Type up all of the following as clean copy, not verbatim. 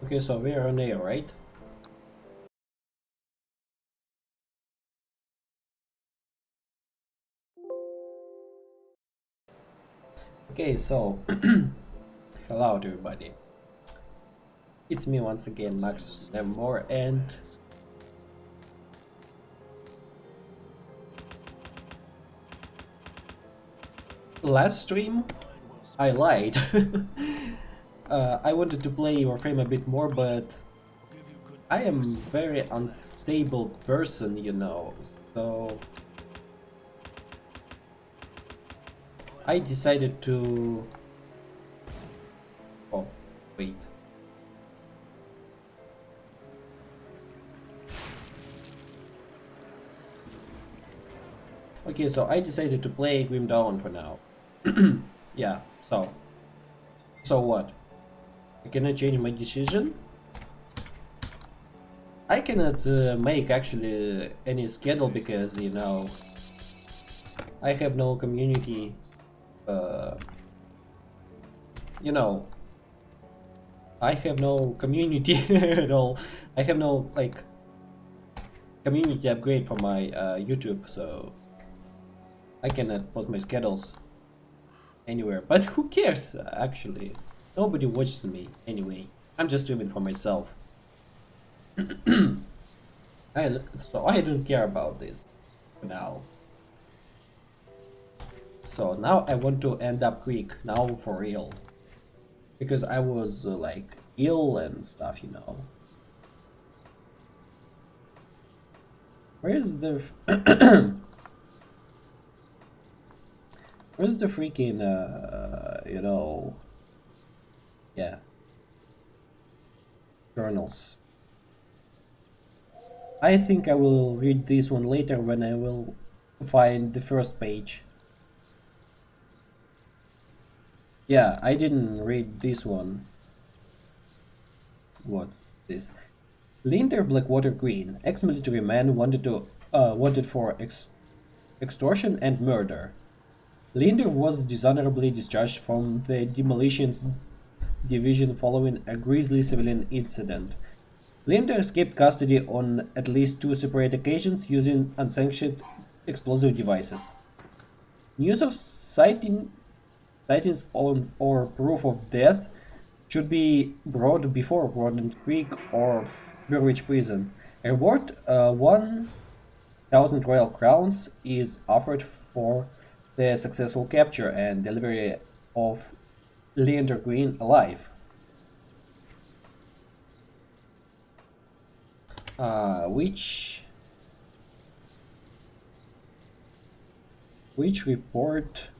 Okay, so we are on air, right? Okay, so hello to everybody. It's me once again, Maxwerr Nevermore, and last stream I lied. I wanted to play Warframe a bit more, but I am very unstable person, you know, so I decided to... Oh, wait. Okay, so I decided to play Grim Dawn for now. Yeah, so what? I cannot change my decision? I cannot make actually any schedule because, you know, I have no community, you know, I have no community at all. I have no, like, community upgrade for my YouTube, so I cannot post my schedules anywhere. But who cares, actually? Nobody watches me anyway. I'm just streaming for myself. So I don't care about this for now. So now I want to end up Krieg, now for real. Because I was like ill and stuff, you know. Where's the where's the freaking you know, yeah, journals? I think I will read this one later when I will find the first page. Yeah, I didn't read this one. What's this? Linder Blackwater Green, ex-military man wanted for extortion and murder. Linder was dishonorably discharged from the Demolitions Division following a grisly civilian incident. Linder escaped custody on at least 2 separate occasions using unsanctioned explosive devices. News of sightings on or proof of death should be brought before Rodent Creek or Burwich Prison. A reward 1,000 royal crowns is offered for the successful capture and delivery of Leander Green alive. Which report?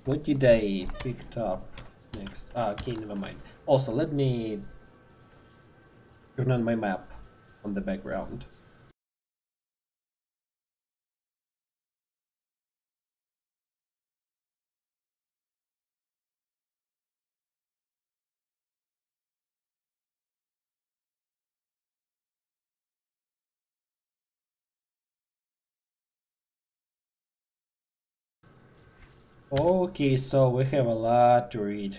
What did I pick up next? Okay, never mind. Also, let me turn on my map on the background. Okay, so we have a lot to read.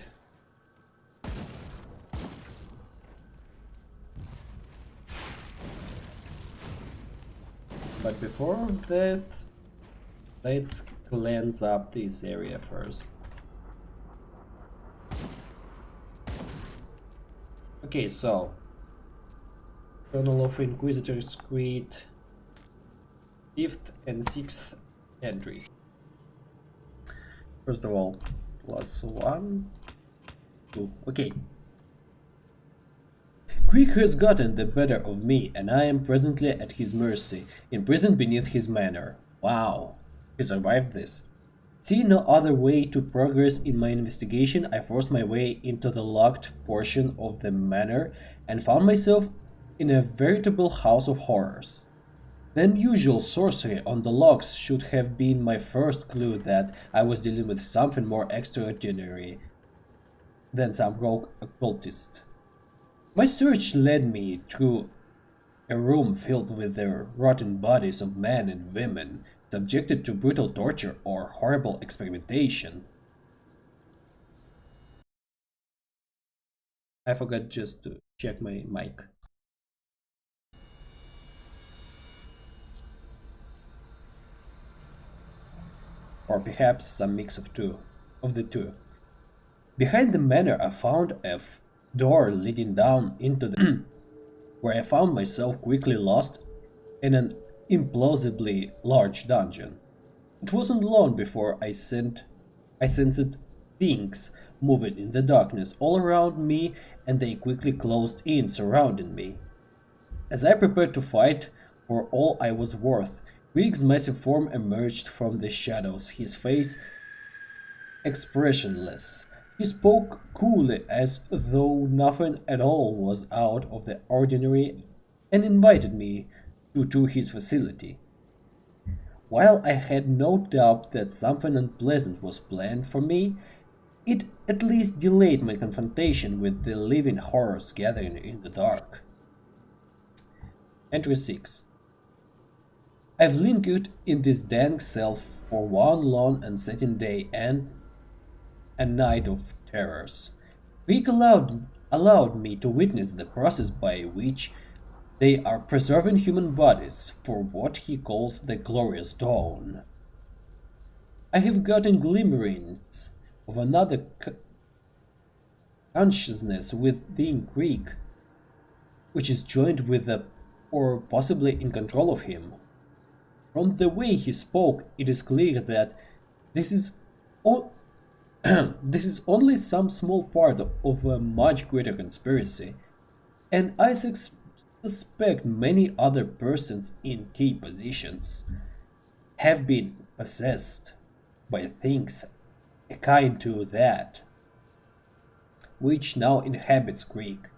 But before that, let's cleanse up this area first. Okay, so Journal of Inquisitors Creed, 5th and 6th entry. First of all, +1, 2. Okay. Krieg has gotten the better of me, and I am presently at his mercy, imprisoned beneath his manor. Wow, he survived this. Seeing no other way to progress in my investigation, I forced my way into the locked portion of the manor and found myself in a veritable house of horrors. The unusual sorcery on the locks should have been my first clue that I was dealing with something more extraordinary than some rogue occultist. My search led me through a room filled with the rotten bodies of men and women, subjected to brutal torture or horrible experimentation. I forgot just to check my mic. Or perhaps some mix of the two. Behind the manor I found a door leading down into the where I found myself quickly lost in an implausibly large dungeon. It wasn't long before I sensed things moving in the darkness all around me, and they quickly closed in, surrounding me. As I prepared to fight for all I was worth, Krieg's massive form emerged from the shadows, his face expressionless. He spoke coolly as though nothing at all was out of the ordinary and invited me to his facility. While I had no doubt that something unpleasant was planned for me, it at least delayed my confrontation with the living horrors gathering in the dark. Entry 6. I've lingered in this dank cell for one long uncertain day and a night of terrors. Krieg allowed me to witness the process by which they are preserving human bodies for what he calls the glorious dawn. I have gotten glimmerings of another consciousness within Krieg, which is joined with the or possibly in control of him. From the way he spoke, it is clear that this is all this is only some small part of a much greater conspiracy, and I suspect many other persons in key positions have been possessed by things akin to that, which now inhabits Krieg.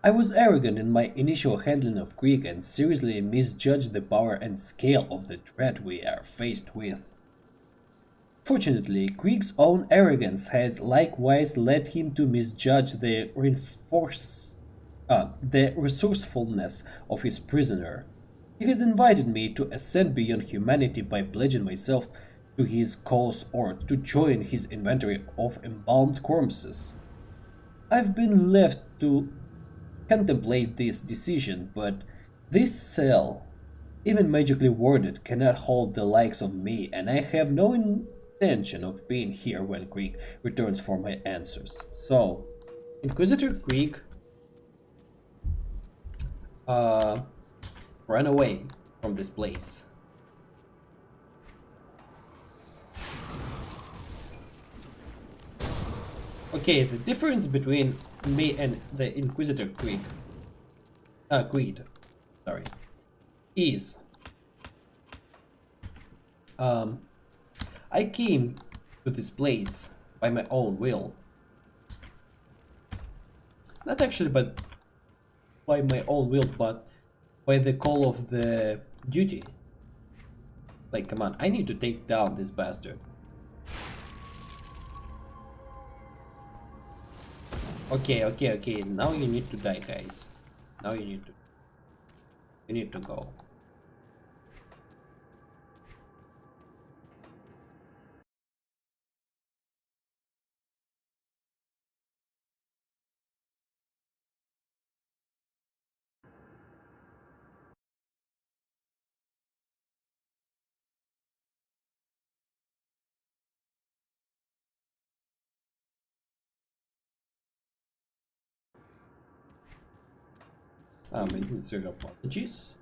I was arrogant in my initial handling of Krieg and seriously misjudged the power and scale of the threat we are faced with. Fortunately, Krieg's own arrogance has likewise led him to misjudge the resourcefulness of his prisoner. He has invited me to ascend beyond humanity by pledging myself to his cause or to join his inventory of embalmed corpses. I've been left to contemplate this decision, but this cell, even magically worded, cannot hold the likes of me, and I have no intention of being here when Krieg returns for my answers. So, Inquisitor Krieg ran away from this place. Okay, the difference between me and the Inquisitor Krieg, Creed, sorry, is I came to this place by my own will. Not actually, but by my own will, but by the call of the duty. Like, come on, I need to take down this bastard. Okay, now you need to die, guys. Now you need to go. Insert apologies.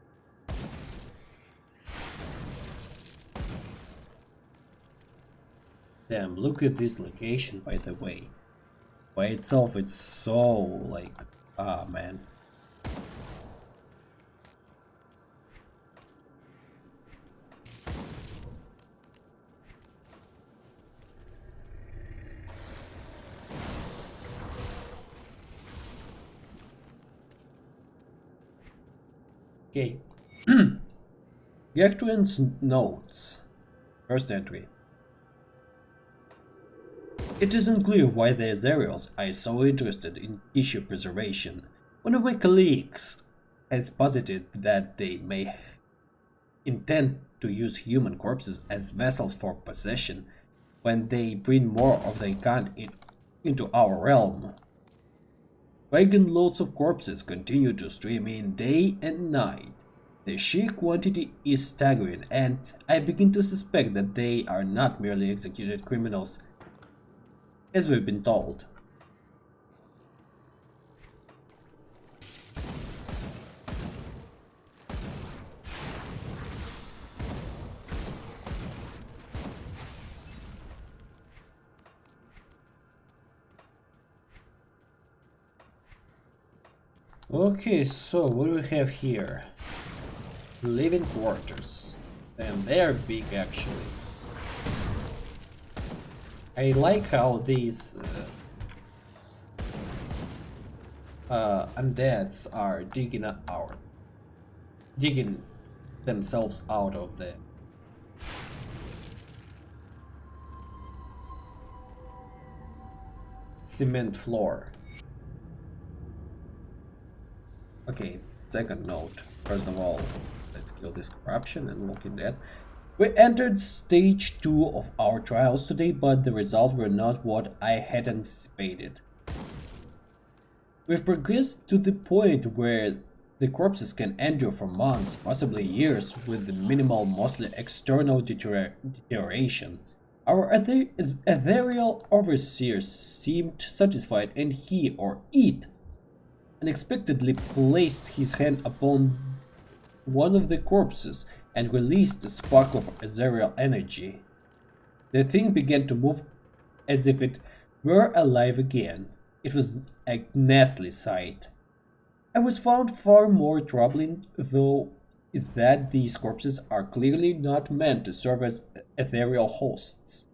Damn, look at this location, by the way. By itself, it's so, like, ah, man. Okay. Gertrude's notes. First entry. It isn't clear why the Azarials are so interested in tissue preservation. One of my colleagues has posited that they may intend to use human corpses as vessels for possession when they bring more of their kind into our realm. Wagon loads of corpses continue to stream in day and night. The sheer quantity is staggering, and I begin to suspect that they are not merely executed criminals, as we've been told. Okay, so what do we have here? Living quarters. And they're big actually. I like how these undeads are digging themselves out of the cement floor. Okay, second note. First of all, let's kill this corruption and look at that. We entered stage 2 of our trials today, but the results were not what I had anticipated. We've progressed to the point where the corpses can endure for months, possibly years, with the minimal, mostly external deterioration. Our ethereal overseer seemed satisfied, and he or it unexpectedly placed his hand upon one of the corpses and released a spark of ethereal energy. The thing began to move as if it were alive again. It was a ghastly sight. I was found far more troubling, though, is that these corpses are clearly not meant to serve as ethereal hosts.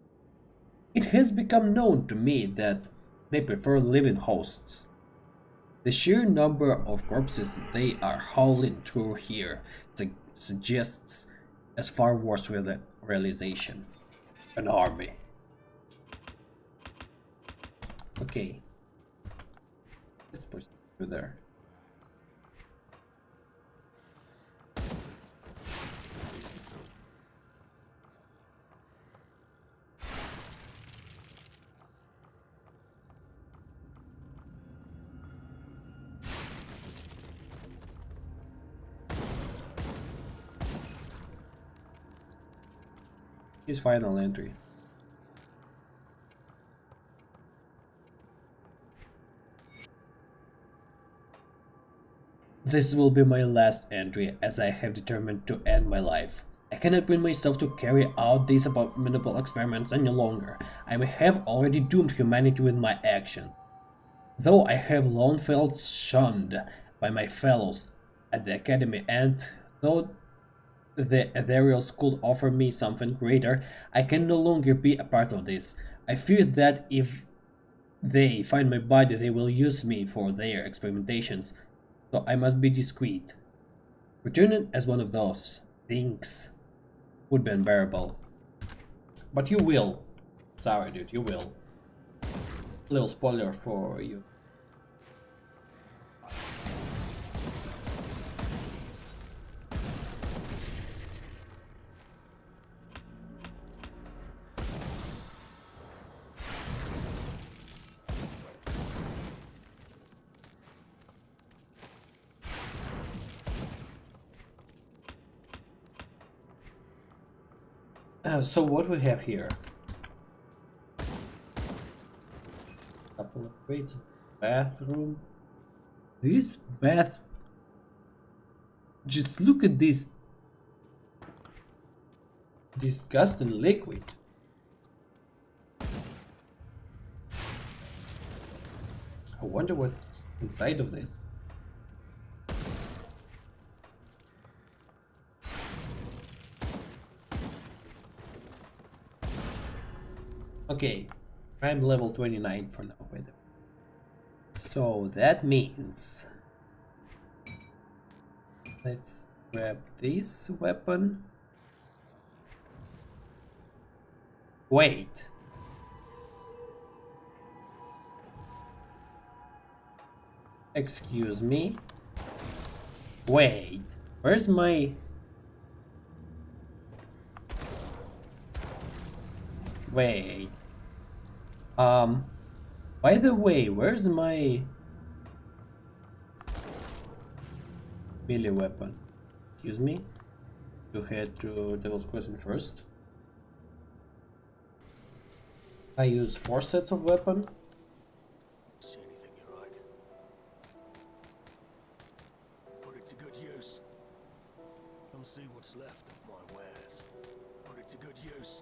It has become known to me that they prefer living hosts. The sheer number of corpses they are hauling through here suggests a far worse realization. An army. Okay. Let's proceed through there. His final entry. This will be my last entry, as I have determined to end my life. I cannot bring myself to carry out these abominable experiments any longer. I may have already doomed humanity with my actions. Though I have long felt shunned by my fellows at the academy, and though the Ethereals could offer me something greater, I can no longer be a part of this. I fear that if they find my body, they will use me for their experimentations, so I must be discreet. Returning as one of those things would be unbearable. But you will. Sorry, dude, you will. Little spoiler for you. So what we have here? Couple of crates, bathroom. This bath. Just look at this disgusting liquid. I wonder what's inside of this. Okay, I'm level 29 for now, by the way. So that means let's grab this weapon. Wait. Excuse me. Wait. Where's my... Wait. By the way, where's my melee weapon. Excuse me. To head to Devil's Crossing first. I use 4 sets of weapon. See anything you like? Put it to good use. Come see what's left of my wares. Put it to good use.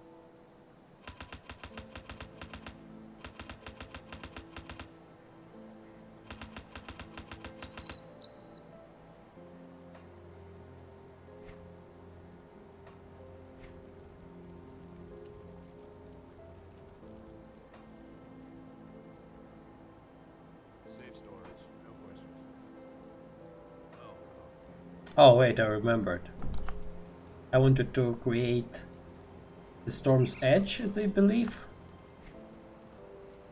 Safe storage, no questions asked. Oh wait, I remembered. I wanted to create the Storm's Edge, as I believe.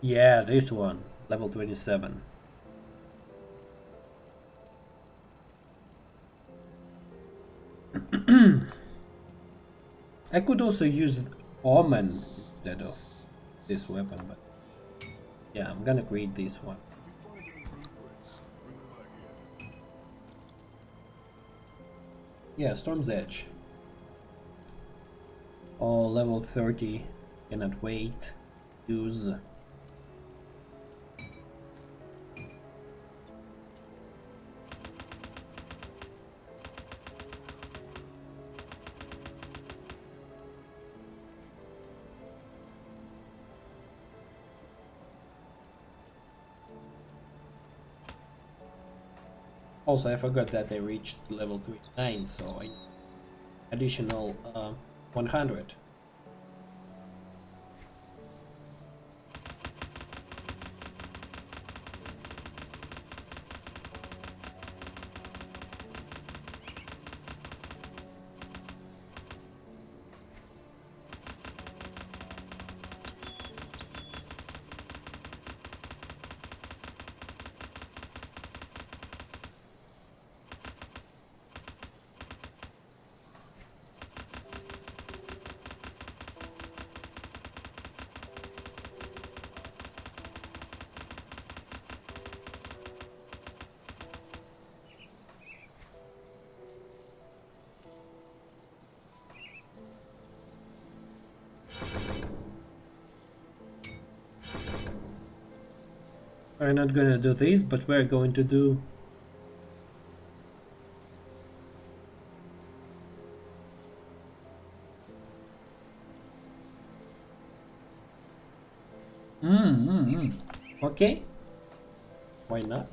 Yeah, this one, level 27. I could also use Omen instead of this weapon, but yeah, I'm gonna create this one. If you find any blueprints, bring them back here. Yeah, Storm's Edge. Oh, level 30. Cannot wait. Use. Also, I forgot that I reached level 29, so I additional 100. We're not gonna do this, but we're going to do okay. Why not?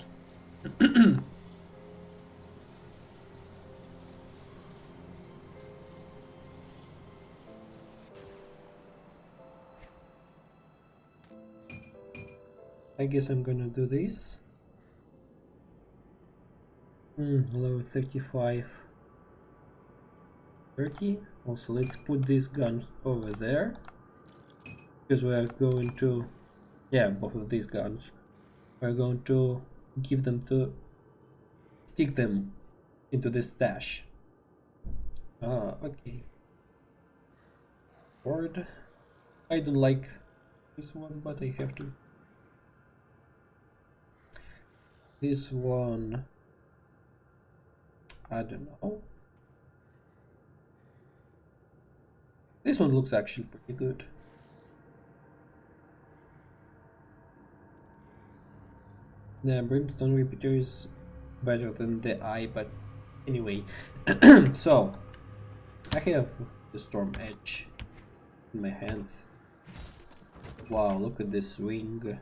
I guess I'm gonna do this. Level 35. 30. Also, let's put these guns over there. Because we are going to... Yeah, both of these guns. We're going to give them to... Stick them into the stash. Okay. Word. I don't like this one, but I have to... This one, I don't know. This one looks actually pretty good. The Brimstone Repeater is better than the Eye, but anyway. So, I have the Storm Edge in my hands. Wow, look at this wing.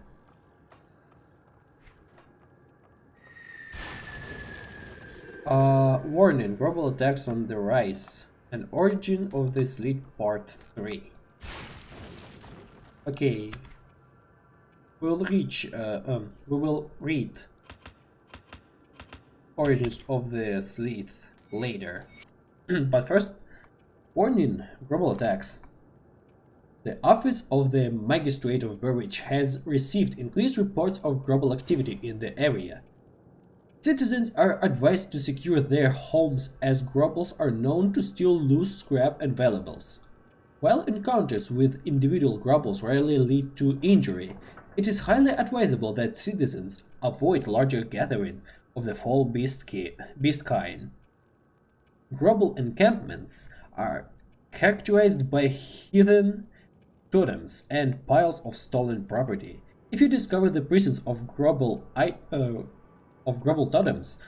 Warning, global attacks on the rise. An origin of this lead part 3. Okay. We will read Origins of the Slith later. But first, warning, global attacks. The Office of the Magistrate of Burwich has received increased reports of global activity in the area. Citizens are advised to secure their homes as grubbles are known to steal loose scrap and valuables. While encounters with individual grubbles rarely lead to injury, it is highly advisable that citizens avoid larger gatherings of the fall beast kind. Grubble encampments are characterized by hidden totems and piles of stolen property. If you discover the presence of Grubble totems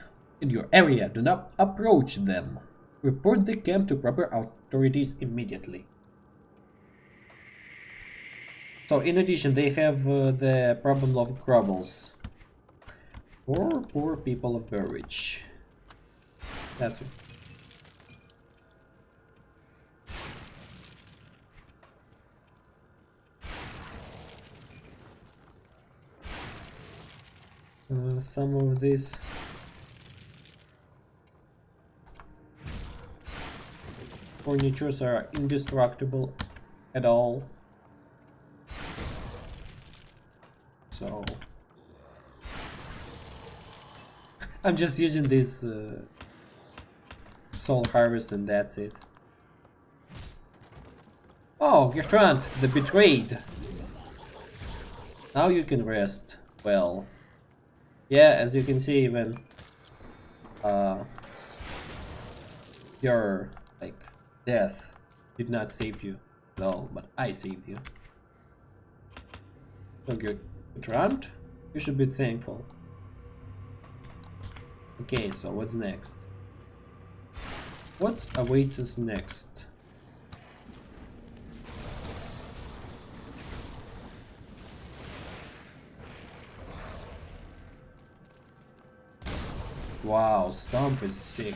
in your area, do not approach them. Report the camp to proper authorities immediately. So in addition, they have the problem of Grubbles. Poor people of Burridge. That's it. Some of these furnitures are indestructible at all. So I'm just using this soul harvest and that's it. Oh, Gertrand, the betrayed. Now you can rest. Well, yeah, as you can see, even your like death did not save you at all, but I saved you. So Gertrand, you should be thankful. Okay, so what's next? What awaits us next? Wow, Stomp is sick.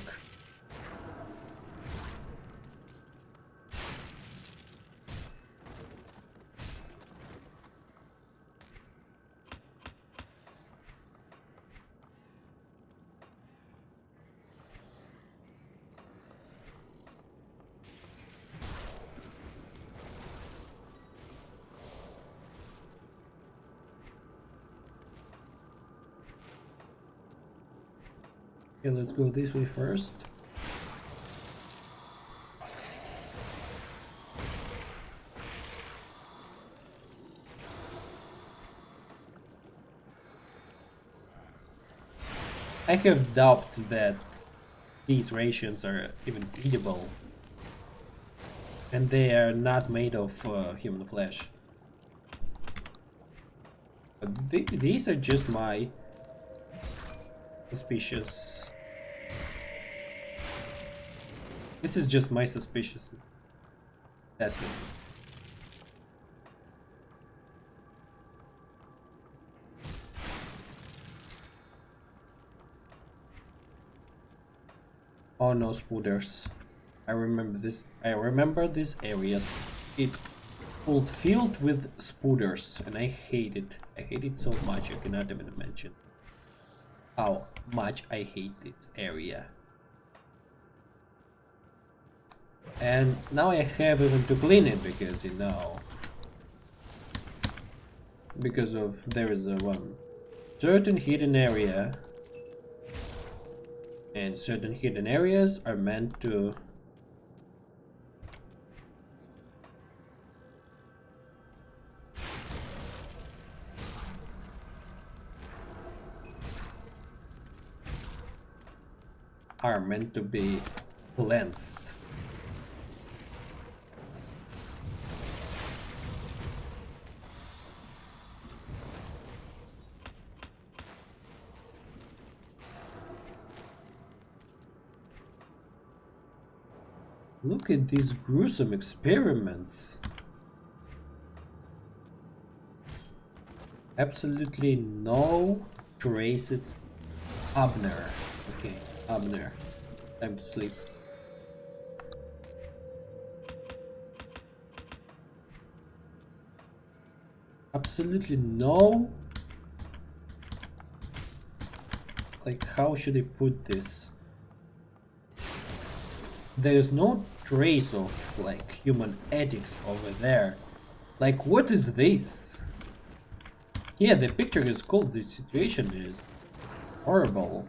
Okay, let's go this way first. I have doubts that these rations are even eatable. And they are not made of human flesh. But these are just my suspicious. This is just my suspicious. That's it. Oh no, spooders. I remember this. I remember these areas. It was filled with spooders, and I hate it. I hate it so much. I cannot even imagine how much I hate this area. And now I have even to clean it because, you know, because of there is a one certain hidden area, and certain hidden areas are meant to be cleansed. Look at these gruesome experiments. Absolutely no traces. Abner. Okay, Abner. Time to sleep. Absolutely no. Like, how should I put this? There's no trace of like human ethics over there. Like, what is this? Yeah, the picture is cool, the situation is horrible.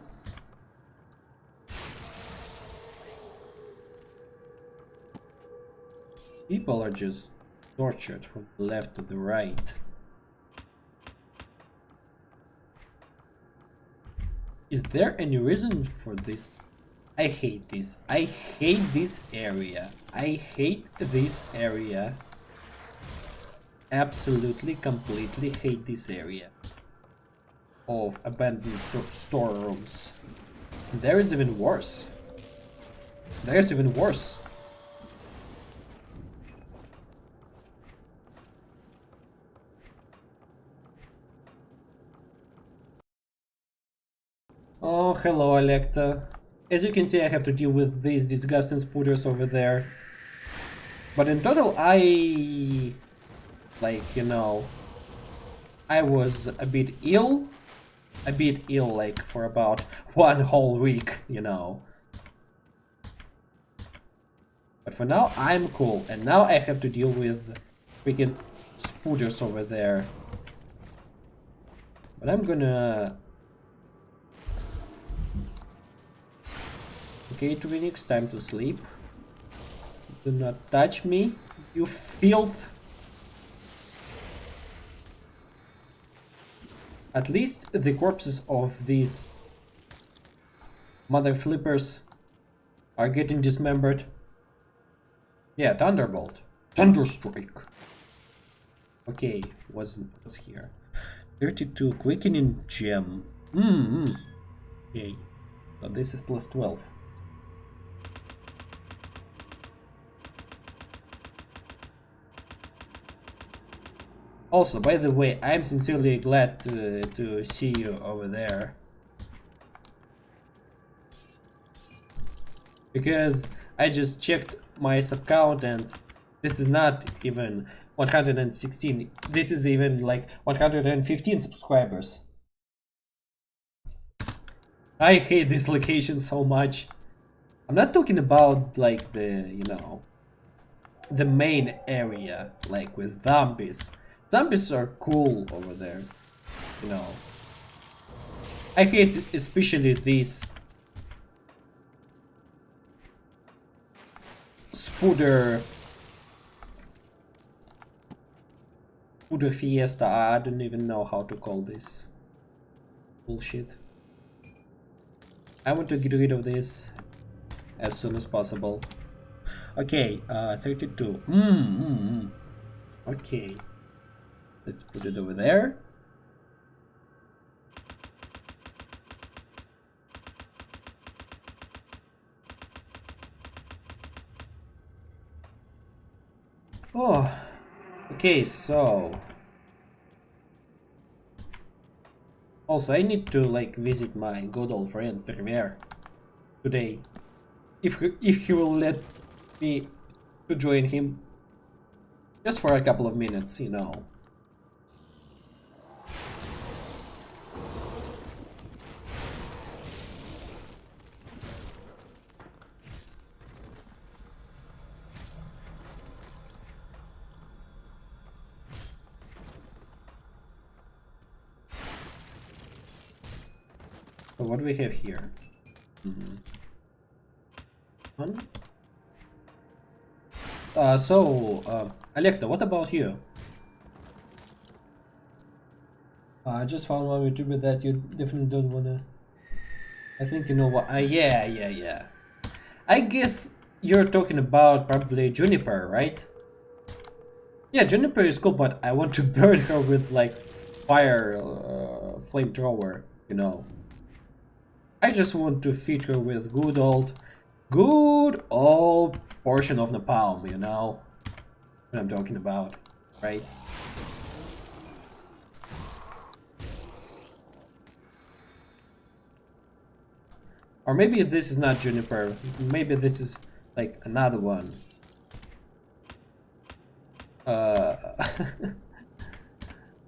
People are just tortured from the left to the right. Is there any reason for this? I hate this. I hate this area. I hate this area. Absolutely, completely hate this area of abandoned storerooms. There is even worse. There's even worse. Oh, hello, Alecta. As you can see, I have to deal with these disgusting spooters over there. But in total, I was a bit ill. Like, for about 1 whole week, But for now, I'm cool. And now I have to deal with freaking spooters over there. But I'm gonna... Okay, Twinix, time to sleep. Do not touch me, you filth. At least the corpses of these mother flippers are getting dismembered. Yeah, Thunderbolt. Thunderstrike. Okay, what's here? 32 quickening gem. Okay, so this is plus 12. Also, by the way, I'm sincerely glad to see you over there. Because I just checked my sub count and this is not even 116. This is even like 115 subscribers. I hate this location so much. I'm not talking about like the main area, like with zombies. Zombies are cool over there, I hate especially these spooder fiesta. I don't even know how to call this bullshit. I want to get rid of this as soon as possible. Okay, 32. Okay. Let's put it over there. Oh, okay, so also I need to like visit my good old friend Vermeer today, if he will let me to join him just for a couple of minutes, So what do we have here? Alecta, what about you? I just found one YouTuber that you definitely don't wanna. I think you know what. Yeah. I guess you're talking about probably Juniper, right? Yeah, Juniper is cool, but I want to burn her with like fire flamethrower, I just want to feed her with good old portion of napalm, what I'm talking about, right? Or maybe this is not Juniper, maybe this is like another one.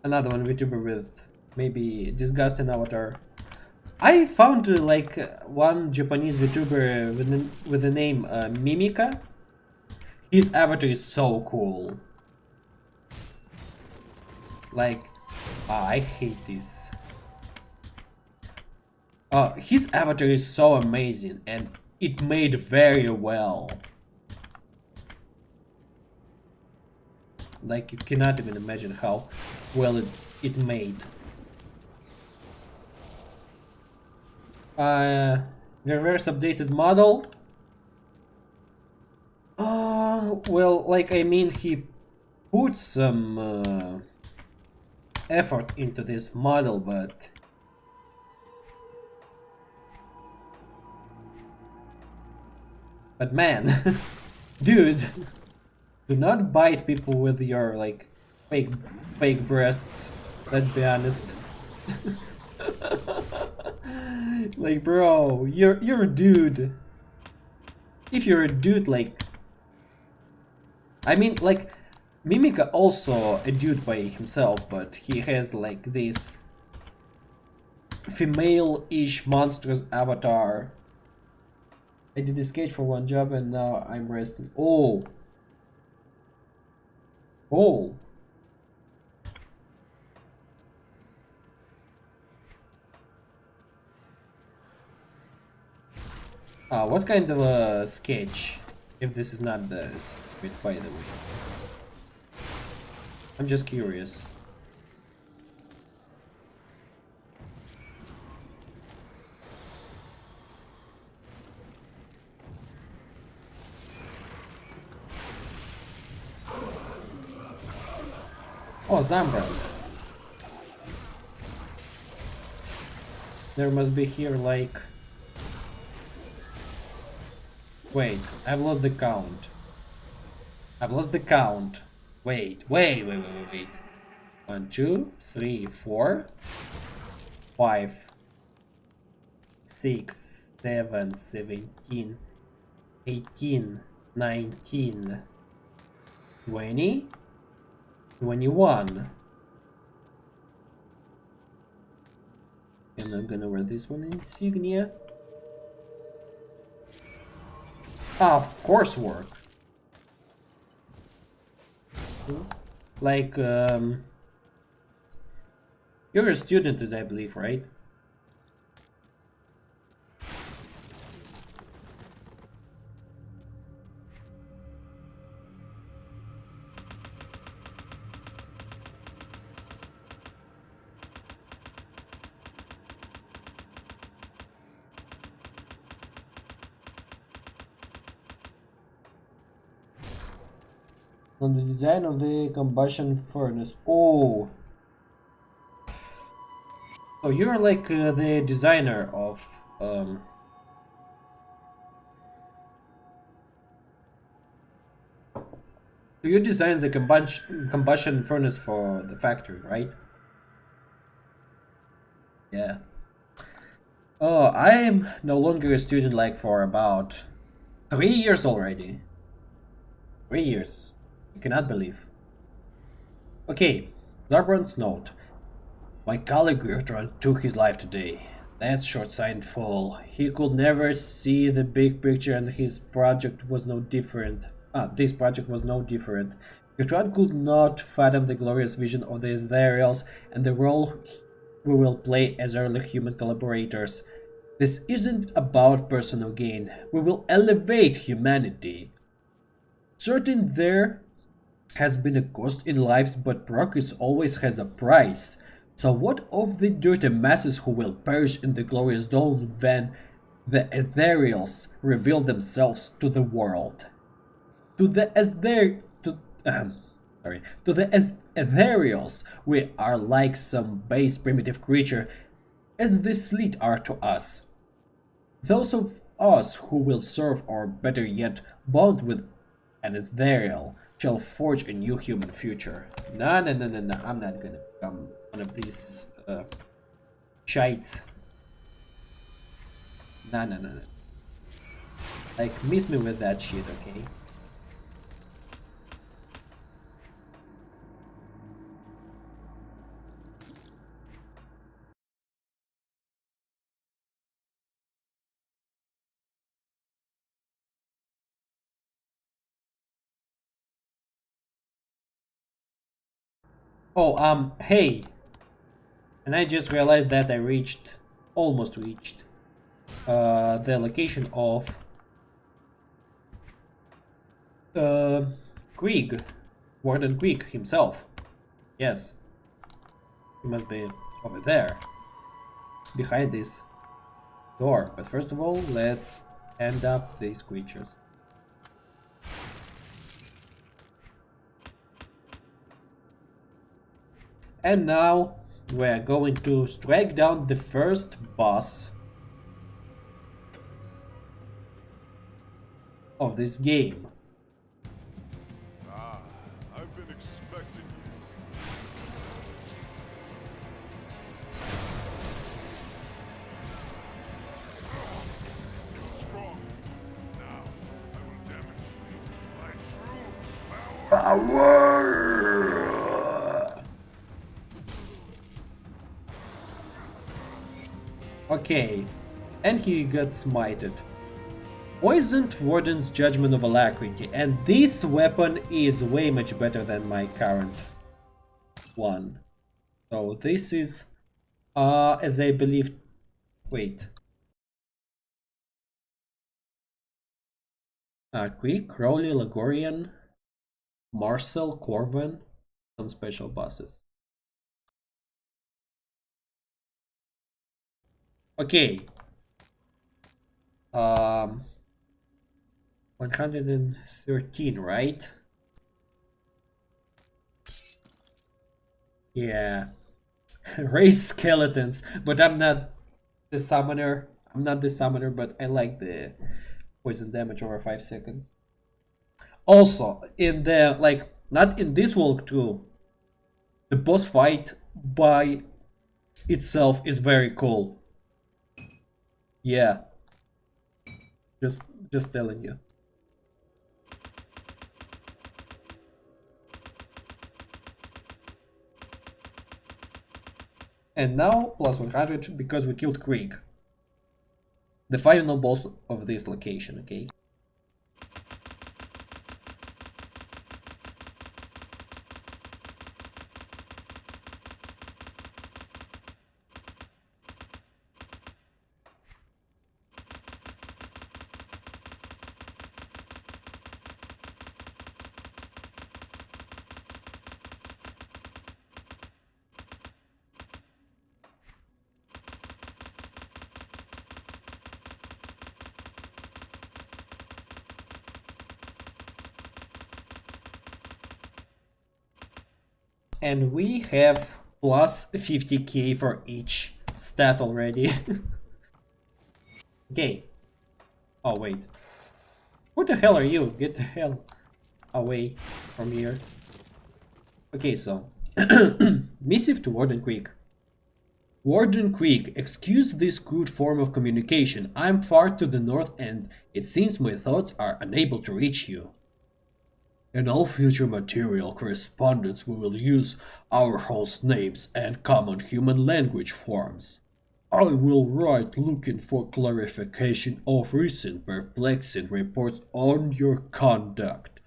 Another one VTuber with maybe disgusting avatar. I found like one Japanese VTuber with the name Mimika. His avatar is so cool. Like, I hate this. His avatar is so amazing and it made very well. Like, you cannot even imagine how well it made. Reverse updated model. Well, like, I mean, he put some effort into this model, but man, dude, do not bite people with your like fake breasts. Let's be honest. Like, bro, you're a dude. If you're a dude, like, I mean, like, Mimica also a dude by himself, but he has like this female-ish monstrous avatar. I did this sketch for one job and now I'm resting. Oh. Oh. What kind of a sketch? If this is not the script, by the way. I'm just curious. Oh, Zambrand. There must be here like... Wait, I've lost the count. I've lost the count. Wait. 1, 2, 3, 4, 5, 6, 7, 17, 18, 19, 20, 21. And I'm gonna wear this one insignia. Of course work. Like, you're a student, as I believe, right? On the design of the combustion furnace. Oh! So you're like the designer of... So you designed the combustion furnace for the factory, right? Yeah. Oh, I'm no longer a student like for about 3 years already. 3 years. I cannot believe. Okay, Zarbrand's note. My colleague Gertrude took his life today. That's short-sighted fool. He could never see the big picture and his project was no different. This project was no different. Gertrude could not fathom the glorious vision of the Ethereals and the role we will play as early human collaborators. This isn't about personal gain. We will elevate humanity. Certain there has been a cost in lives, but progress always has a price. So what of the dirty masses who will perish in the glorious dawn when the Ethereals reveal themselves to the world? To the Ethereals, we are like some base primitive creature, as the Sleet are to us. Those of us who will serve, or better yet, bond with an Ethereal, shall forge a new human future. No, I'm not gonna become one of these shites. No. Like, miss me with that shit, okay? Oh, hey! And I just realized that I almost reached, the location of Krieg, Warden Krieg himself. Yes, he must be over there, behind this door. But first of all, let's end up these creatures. And now we're going to strike down the first boss of this game. Ah, I've been expecting you. Strong. Now I will demonstrate my true power. Okay, and he got smited. Poisoned Warden's Judgment of Alacrity, and this weapon is way much better than my current one. So this is, as I believe, wait. Krieg, Crowley, Lagorian, Marcel, Corvin, some special bosses. Okay. 113, right? Yeah. Raise skeletons, but I'm not the summoner. I'm not the summoner, but I like the poison damage over 5 seconds. Also, in the, like, not in this walkthrough, the boss fight by itself is very cool. Yeah. Just telling you. And now plus 100 because we killed Krieg. The final boss of this location, okay? And we have plus 50k for each stat already. Okay. Oh, wait. Who the hell are you? Get the hell away from here. Okay, so. Missive to Warden Krieg. Warden Krieg, excuse this crude form of communication. I'm far to the north and it seems my thoughts are unable to reach you. In all future material correspondence we will use our host names and common human language forms. I will write looking for clarification of recent perplexing reports on your conduct.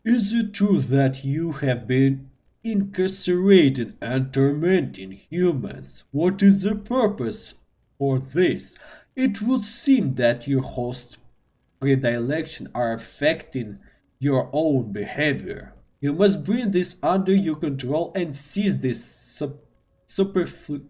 Is it true that you have been incarcerating and tormenting humans? What is the purpose for this? It would seem that your host's predilection are affecting your own behavior. You must bring this under your control and cease this superfluous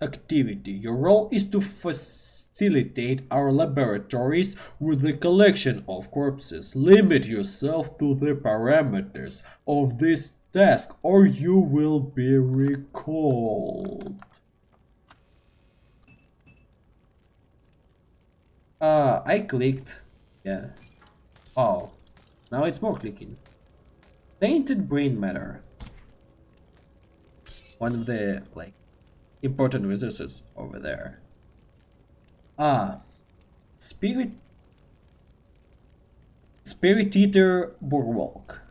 activity. Your role is to facilitate our laboratories with the collection of corpses. Limit yourself to the parameters of this task or you will be recalled. I clicked. Yeah. Oh, now it's more clicking. Tainted brain matter. One of the, like, important resources over there. Spirit Eater Bulwark.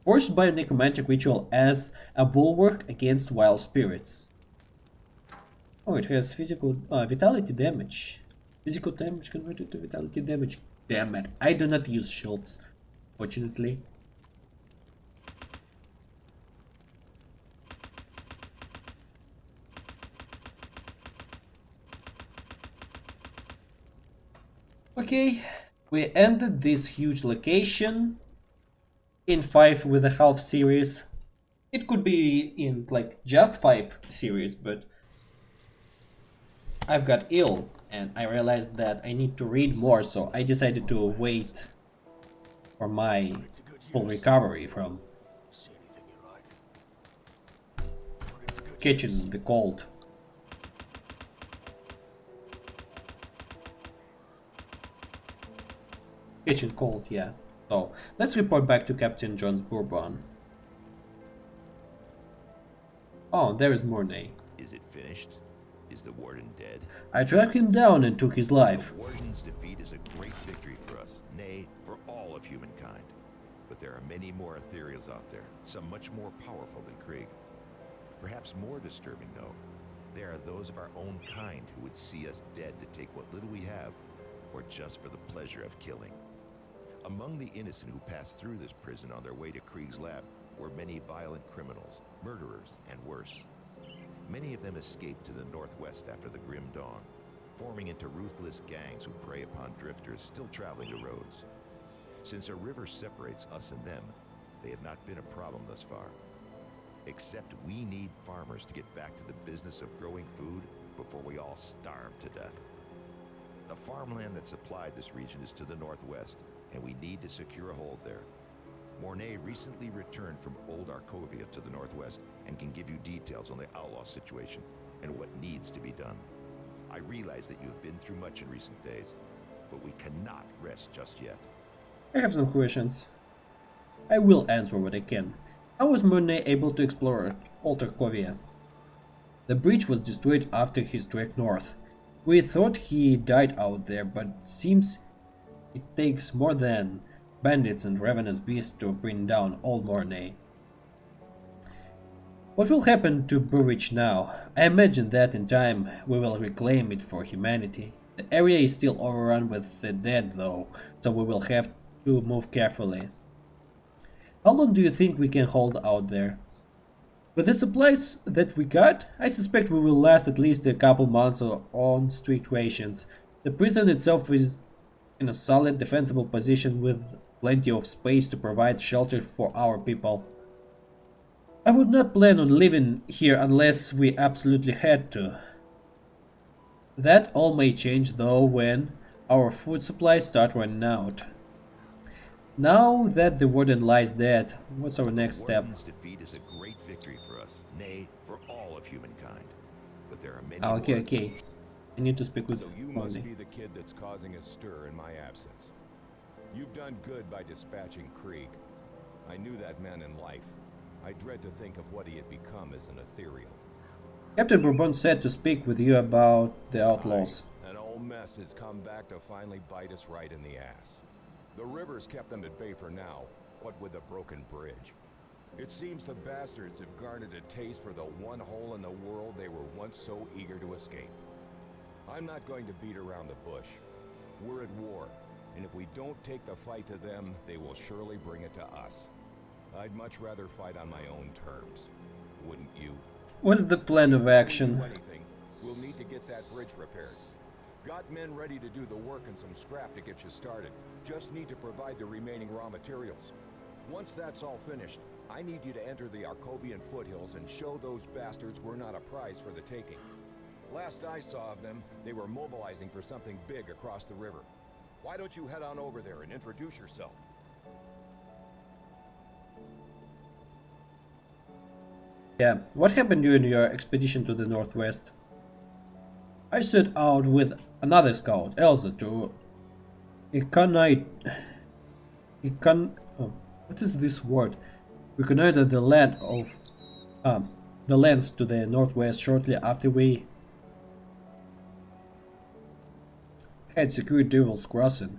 Forged by a necromantic ritual as a bulwark against wild spirits. Oh, it has physical vitality damage. Physical damage converted to vitality damage. Damn it, I do not use shields, fortunately. Okay, we ended this huge location in 5.5 series. It could be in like just 5 series, but I've got ill and I realized that I need to read more, so I decided to wait for my Put it to good full use. recovery from See anything you like. Put it to good catching use. the cold. Catching cold, yeah. So let's report back to Captain John's Bourbon. Oh, there is Mornay. Is it finished? Is the warden dead? I tracked him down and took his life. The warden's defeat is a great victory for us, nay, for all of humankind. But there are many more ethereals out there, some much more powerful than Krieg. Perhaps more disturbing, though, there are those of our own kind who would see us dead to take what little we have, or just for the pleasure of killing. Among the innocent who passed through this prison on their way to Krieg's lab were many violent criminals, murderers, and worse. Many of them escaped to the northwest after the grim dawn, forming into ruthless gangs who prey upon drifters still traveling the roads. Since a river separates us and them, they have not been a problem thus far. Except we need farmers to get back to the business of growing food before we all starve to death. The farmland that supplied this region is to the northwest, and we need to secure a hold there. Mornay recently returned from Old Arkovia to the northwest and can give you details on the outlaw situation and what needs to be done. I realize that you have been through much in recent days, but we cannot rest just yet. I have some questions. I will answer what I can. How was Mornay able to explore Old Arkovia? The bridge was destroyed after his trek north. We thought he died out there, but seems it takes more than bandits and ravenous beasts to bring down old Mornay. What will happen to Burridge now? I imagine that in time we will reclaim it for humanity. The area is still overrun with the dead though, so we will have to move carefully. How long do you think we can hold out there? With the supplies that we got, I suspect we will last at least a couple months on strict rations. The prison itself is in a solid defensible position with plenty of space to provide shelter for our people. I would not plan on living here unless we absolutely had to. That all may change though when our food supplies start running out. Now that the warden lies dead, what's our next The step? warden's defeat is a great victory for us, nay, for all of humankind. But there are many Okay, more. okay. I need to speak with So you must Mornay. be the kid that's causing a stir in my absence. You've done good by dispatching Krieg. I knew that man in life. I dread to think of what he had become as an ethereal. Captain Bourbon said to speak with you about the outlaws. An old mess has come back to finally bite us right in the ass. The river's kept them at bay for now, what with a broken bridge. It seems the bastards have garnered a taste for the one hole in the world they were once so eager to escape. I'm not going to beat around the bush. We're at war, and if we don't take the fight to them, they will surely bring it to us. I'd much rather fight on my own terms. Wouldn't you? What's the plan of Before we action? do anything, we'll need to get that bridge repaired. Got men ready to do the work and some scrap to get you started. Just need to provide the remaining raw materials. Once that's all finished, I need you to enter the Arkovian foothills and show those bastards we're not a prize for the taking. Last I saw of them, they were mobilizing for something big across the river. Why don't you head on over there and introduce yourself? Yeah, what happened during your expedition to the northwest? I set out with another scout, Elsa, to what is this word? Reconnoiter the land of the lands to the northwest shortly after we had secured Devil's Crossing.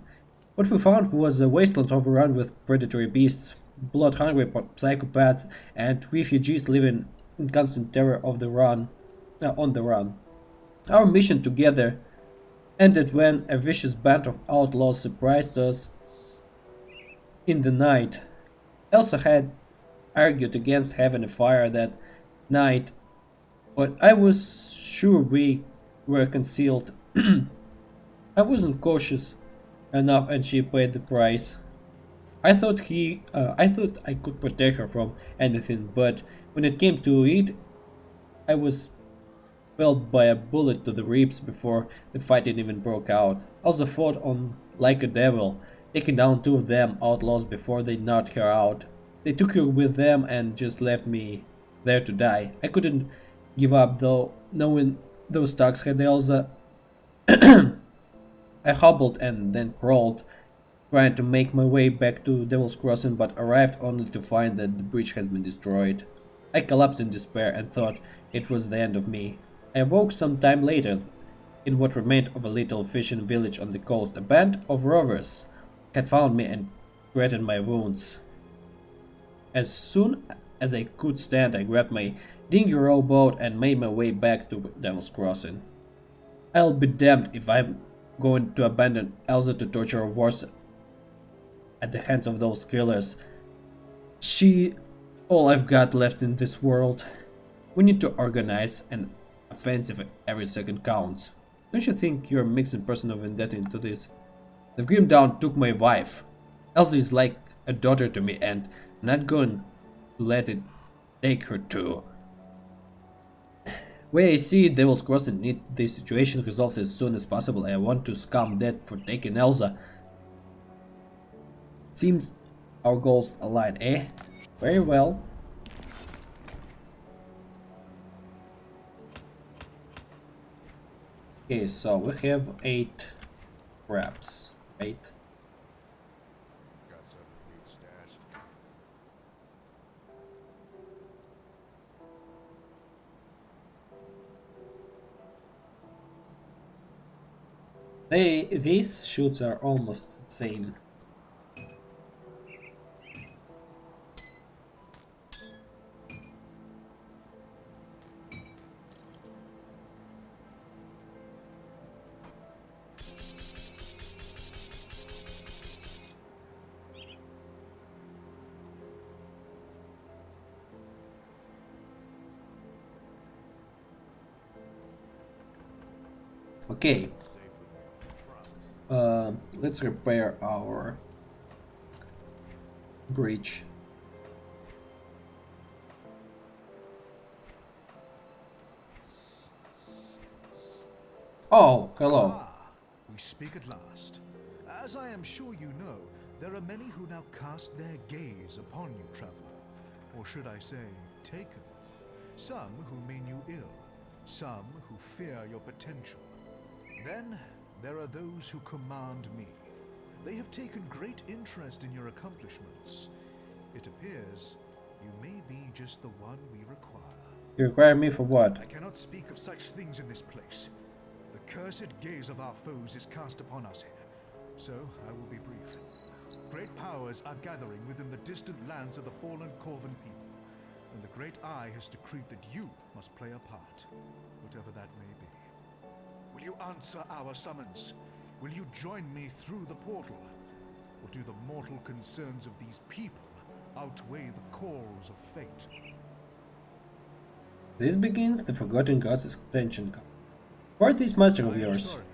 What we found was a wasteland overrun with predatory beasts, blood-hungry psychopaths, and refugees living in constant terror of the run, on the run. Our mission together ended when a vicious band of outlaws surprised us in the night. Elsa had argued against having a fire that night, but I was sure we were concealed. I wasn't cautious enough and she paid the price. I thought I could protect her from anything, but when it came to it, I was fell by a bullet to the ribs before the fighting even broke out. Elsa fought on like a devil, taking down 2 of them outlaws before they knocked her out. They took her with them and just left me there to die. I couldn't give up though, knowing those thugs had Elsa. I hobbled and then crawled, trying to make my way back to Devil's Crossing, but arrived only to find that the bridge has been destroyed. I collapsed in despair and thought it was the end of me. I awoke some time later in what remained of a little fishing village on the coast. A band of rovers had found me and treated my wounds. As soon as I could stand, I grabbed my dingy rowboat and made my way back to Devil's Crossing. I'll be damned if I'm going to abandon Elsa to torture or worse at the hands of those killers. She all I've got left in this world. We need to organize an offensive. Every second counts. Don't you think you're mixing personal vendetta into this? The Grim Dawn took my wife. Elsa is like a daughter to me and I'm not going to let it take her too. Where I see Devil's Crossing need this situation resolved as soon as possible. I want to scum death for taking Elsa. Seems our goals align, eh? Very well. Okay, so we have 8 crabs, right? Got some meat stashed. These shoots are almost the same. Okay. Let's repair our bridge. Oh, hello. Ah, we speak at last. As I am sure you know, there are many who now cast their gaze upon you, traveler. Or should I say, taken. Some who mean you ill, some who fear your potential. Then there are those who command me. They have taken great interest in your accomplishments. It appears you may be just the one we require. You require me for what? I cannot speak of such things in this place. The cursed gaze of our foes is cast upon us here, so I will be brief. Great powers are gathering within the distant lands of the fallen Corvan people, and the Great Eye has decreed that you must play a part, whatever that may be. Will you answer our summons? Will you join me through the portal? Or do the mortal concerns of these people outweigh the calls of fate? This begins the Forgotten Gods expansion camp. Who are these master of I am yours? sorry,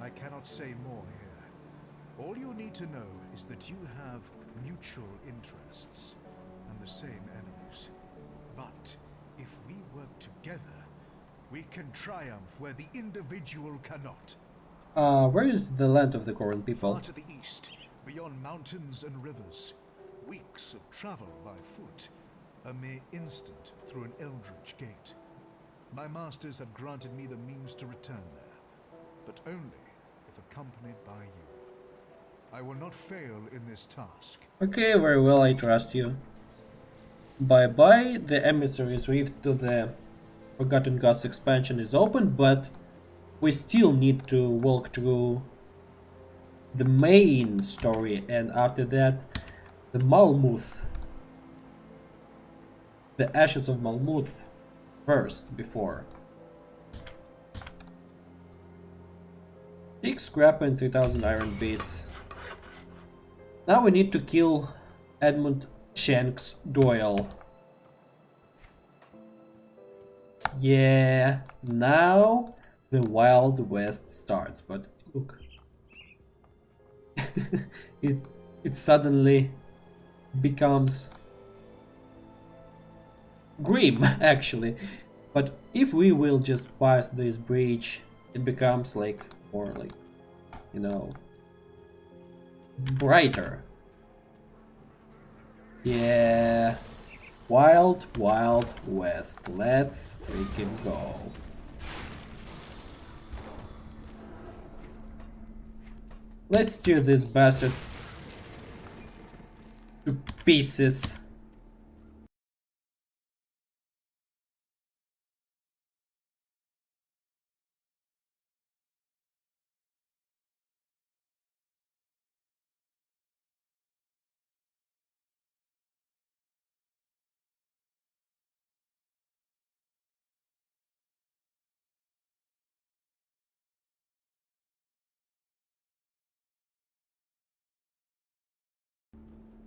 I cannot say more here. All you need to know is that you have mutual interests and the same enemies. But if we work together, we can triumph where the individual cannot. Where is the land of the Corvan people? Far to the east, beyond mountains and rivers, weeks of travel by foot, a mere instant through an eldritch gate. My masters have granted me the means to return there, but only if accompanied by you. I will not fail in this task. Okay, very well, I trust you. Bye-bye, the emissary's rift to the Forgotten Gods expansion is open, but we still need to walk through the main story, and after that, the Malmuth. The ashes of Malmuth first, before. 6 scrap and 3000 iron bits. Now we need to kill Edmund Shanks Doyle. Yeah, now the Wild West starts, but look. it suddenly becomes grim, actually. But if we will just pass this bridge, it becomes like more like, you know, brighter. Yeah. Wild, wild west. Let's freaking go. Let's tear this bastard to pieces.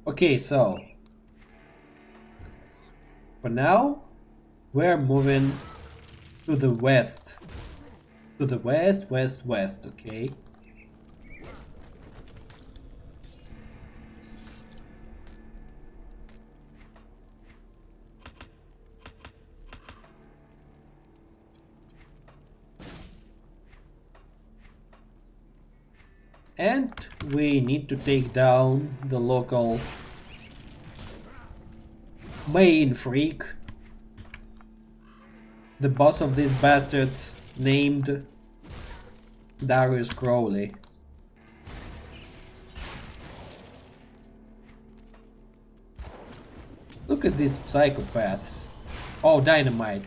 Okay, so for now, we're moving to the west. To the west, west, west, okay? And we need to take down the local main freak. The boss of these bastards named Darius Crowley. Look at these psychopaths. Oh, dynamite.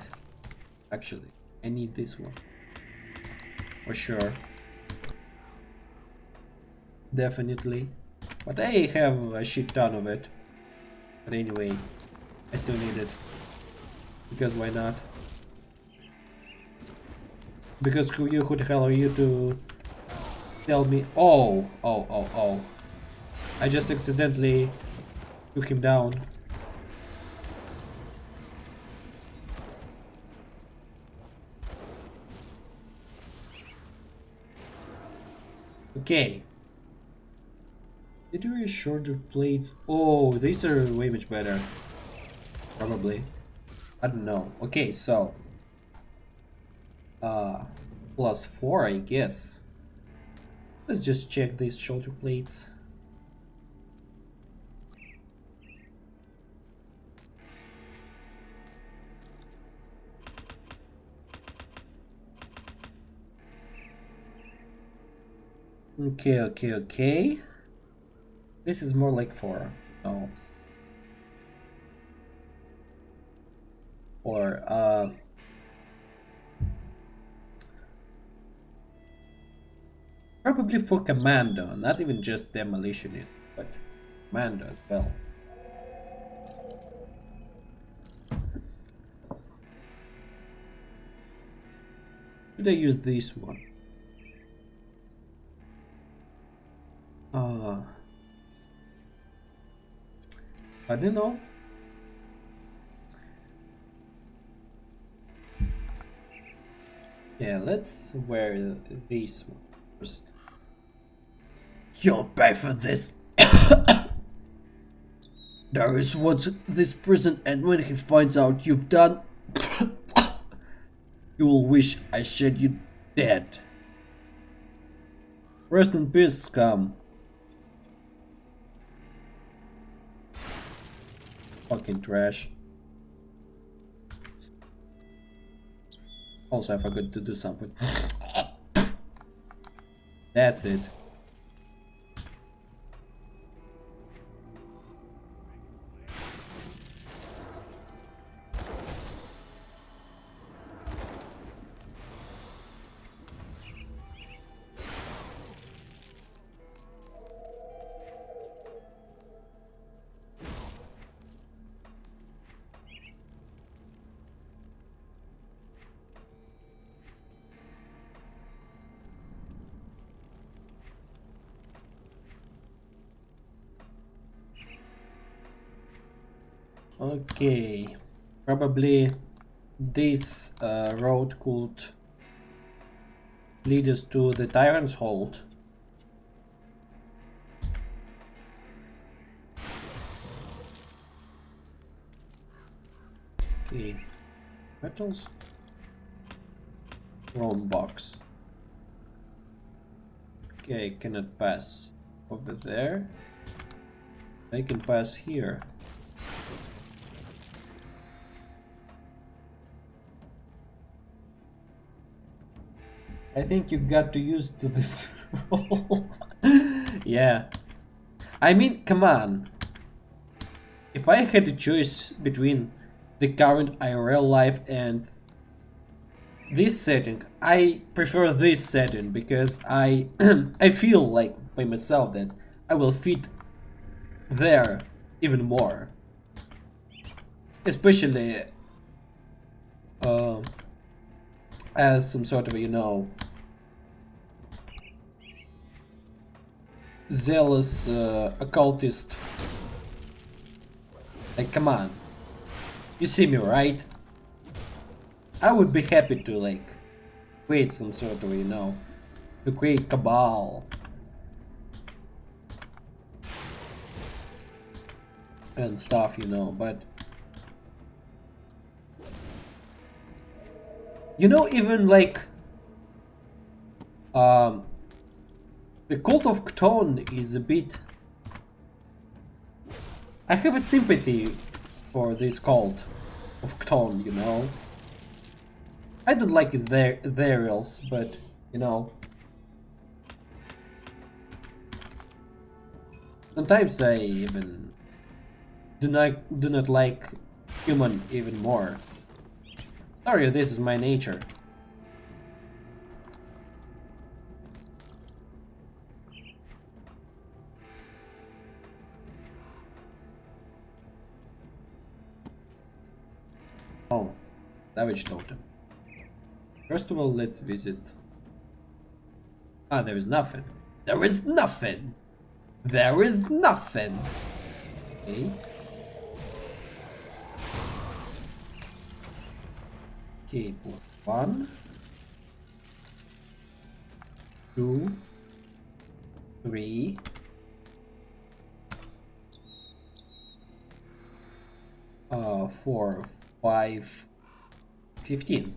Actually, I need this one. For sure. Definitely. But I have a shit ton of it. But anyway, I still need it. Because why not? Because who the hell are you to tell me? Oh, oh, oh, oh. I just accidentally took him down. Okay. Did you shorter plates? Oh, these are way much better. Probably. I don't know. Okay, so +4, I guess. Let's just check these shoulder plates. Okay, okay, okay. This is more like 4. No. Or probably for commando, not even just demolitionist, but commando as well. Should I use this one? I don't know. Yeah, let's wear this one first. You'll pay for this. Darius wants this prison, and when he finds out you've done, you will wish I shed you dead. Rest in peace, scum. Fucking trash. Also, I forgot to do something. That's it. Okay, probably this road could lead us to the Tyrant's Hold. Okay, Metals. Wrong box. Okay, cannot pass over there. I can pass here. I think you got to use to this. Yeah. I mean, come on. If I had a choice between the current IRL life and this setting, I prefer this setting because I I feel like by myself that I will fit there even more, especially as some sort of, you know, zealous occultist. Like, come on, you see me, right? I would be happy to like create some sort of, you know, to create cabal and stuff, you know, but you know, even like the cult of Cthon is a bit. I have a sympathy for this cult of Cthon, you know. I don't like his ethereals, but you know, sometimes I even do not like human even more. Sorry, this is my nature. Oh, savage totem. First of all, let's visit. Ah, there is nothing. There is nothing. There is nothing. Okay. Okay, plus 1, 2, 3, 4, 5, 15.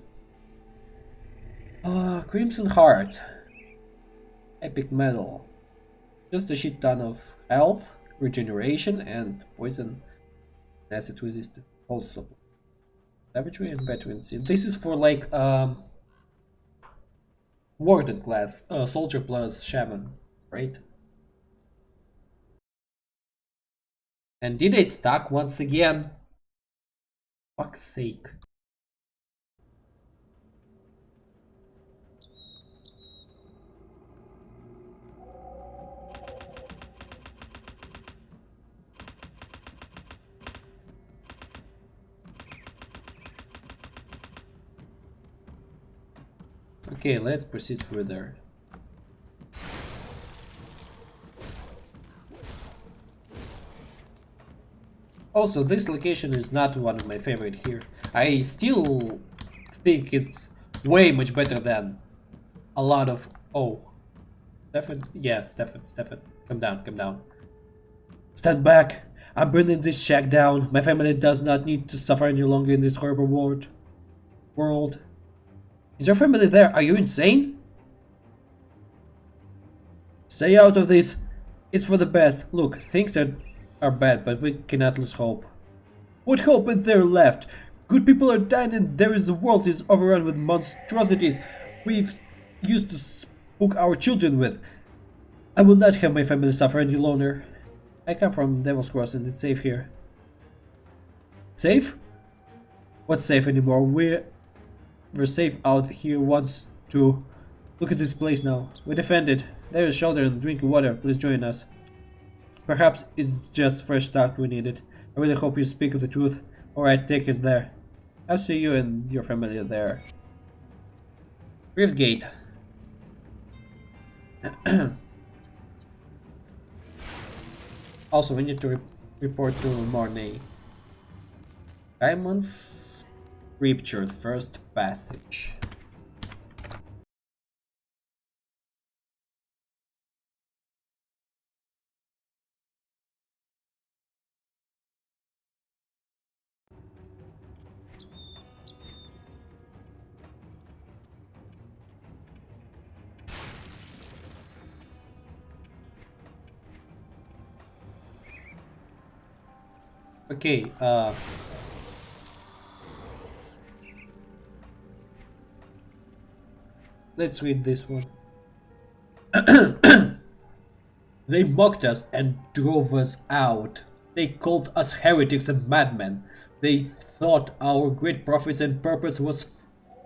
Crimson Heart. Epic Medal. Just a shit ton of health, regeneration, and poison acid resistant. Also, savagery and veterancy. This is for like warden class, soldier plus shaman, right? And did I stuck once again? Fuck's sake. Okay, let's proceed further. Also, this location is not one of my favorite here. I still think it's way much better than a lot of... Oh. Stefan? Yeah, Stefan. Come down, come down. Stand back! I'm burning this shack down. My family does not need to suffer any longer in this horrible world. Is your family there? Are you insane? Stay out of this. It's for the best. Look, things are bad, but we cannot lose hope. What hope is there left? Good people are dying and the world is overrun with monstrosities we've used to spook our children with. I will not have my family suffer any longer. I come from Devil's Cross and it's safe here. Safe? What's safe anymore? We're safe out here once too. Look at this place now. We defend it. There is shelter and drinking water. Please join us. Perhaps it's just fresh start we needed. I really hope you speak the truth. Alright, take us there. I'll see you and your family there. Rift Gate. Also, we need to report to Mornay. Diamonds Ruptured First Passage. Okay, let's read this one. They mocked us and drove us out. They called us heretics and madmen. They thought our great prophecy and purpose was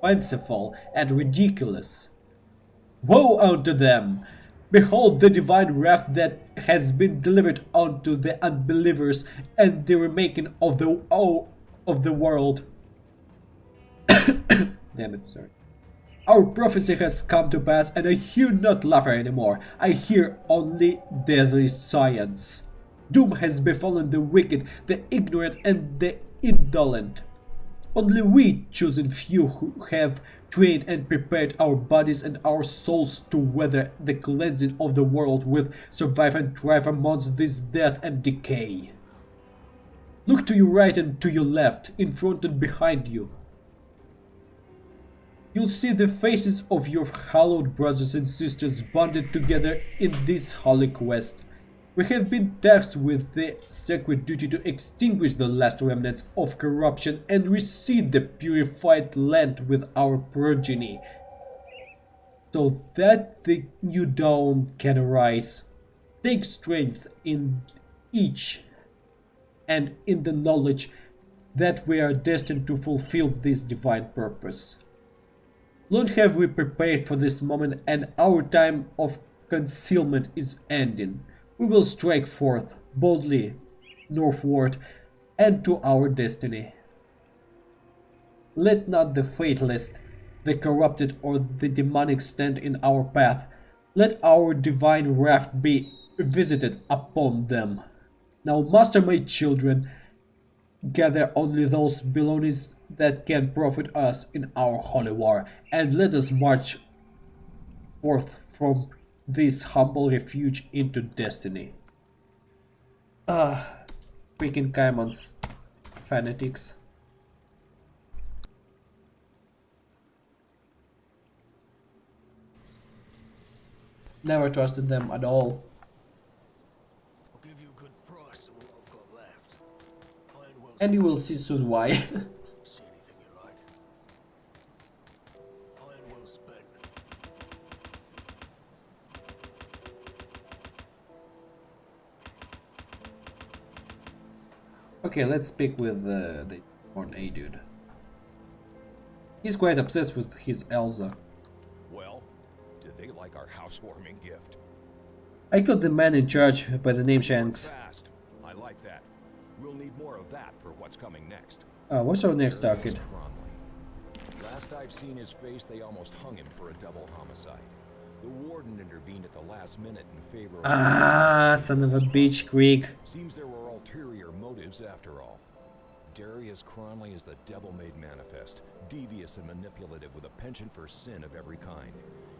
fanciful and ridiculous. Woe unto them! Behold the divine wrath that has been delivered unto the unbelievers and the remaking of the world. Damn it, sorry. Our prophecy has come to pass, and I hear not laughter anymore. I hear only deadly science. Doom has befallen the wicked, the ignorant, and the indolent. Only we, chosen few, who have trained and prepared our bodies and our souls to weather the cleansing of the world, will survive and thrive amongst this death and decay. Look to your right and to your left, in front and behind you. You'll see the faces of your hallowed brothers and sisters bonded together in this holy quest. We have been tasked with the sacred duty to extinguish the last remnants of corruption and reseed the purified land with our progeny, so that the new dawn can arise. Take strength in each and in the knowledge that we are destined to fulfill this divine purpose. Long have we prepared for this moment, and our time of concealment is ending. We will strike forth boldly northward and to our destiny. Let not the faithless, the corrupted, or the demonic stand in our path. Let our divine wrath be visited upon them. Now, master my children, gather only those belongings that can profit us in our holy war, and let us march forth from this humble refuge into destiny. Freaking Kaimon's fanatics. Never trusted them at all. I'll give you a good price for what I've got left. Iron well And you will see soon why. see anything you like. Iron well spent. Okay, let's speak with the born A dude. He's quite obsessed with his Elsa. Well, did they like our housewarming gift? I killed the man in charge by the name Shanks. Fast. I like that. We'll need more of that for what's coming next. What's our next There's target? Cronley. Last I've seen his face, they almost hung him for a double homicide. The warden intervened at the last minute in favor of... Ah, son of a bitch, Krieg. Seems there were ulterior motives after all. Darius Cronley is the devil-made manifest, devious and manipulative with a penchant for sin of every kind.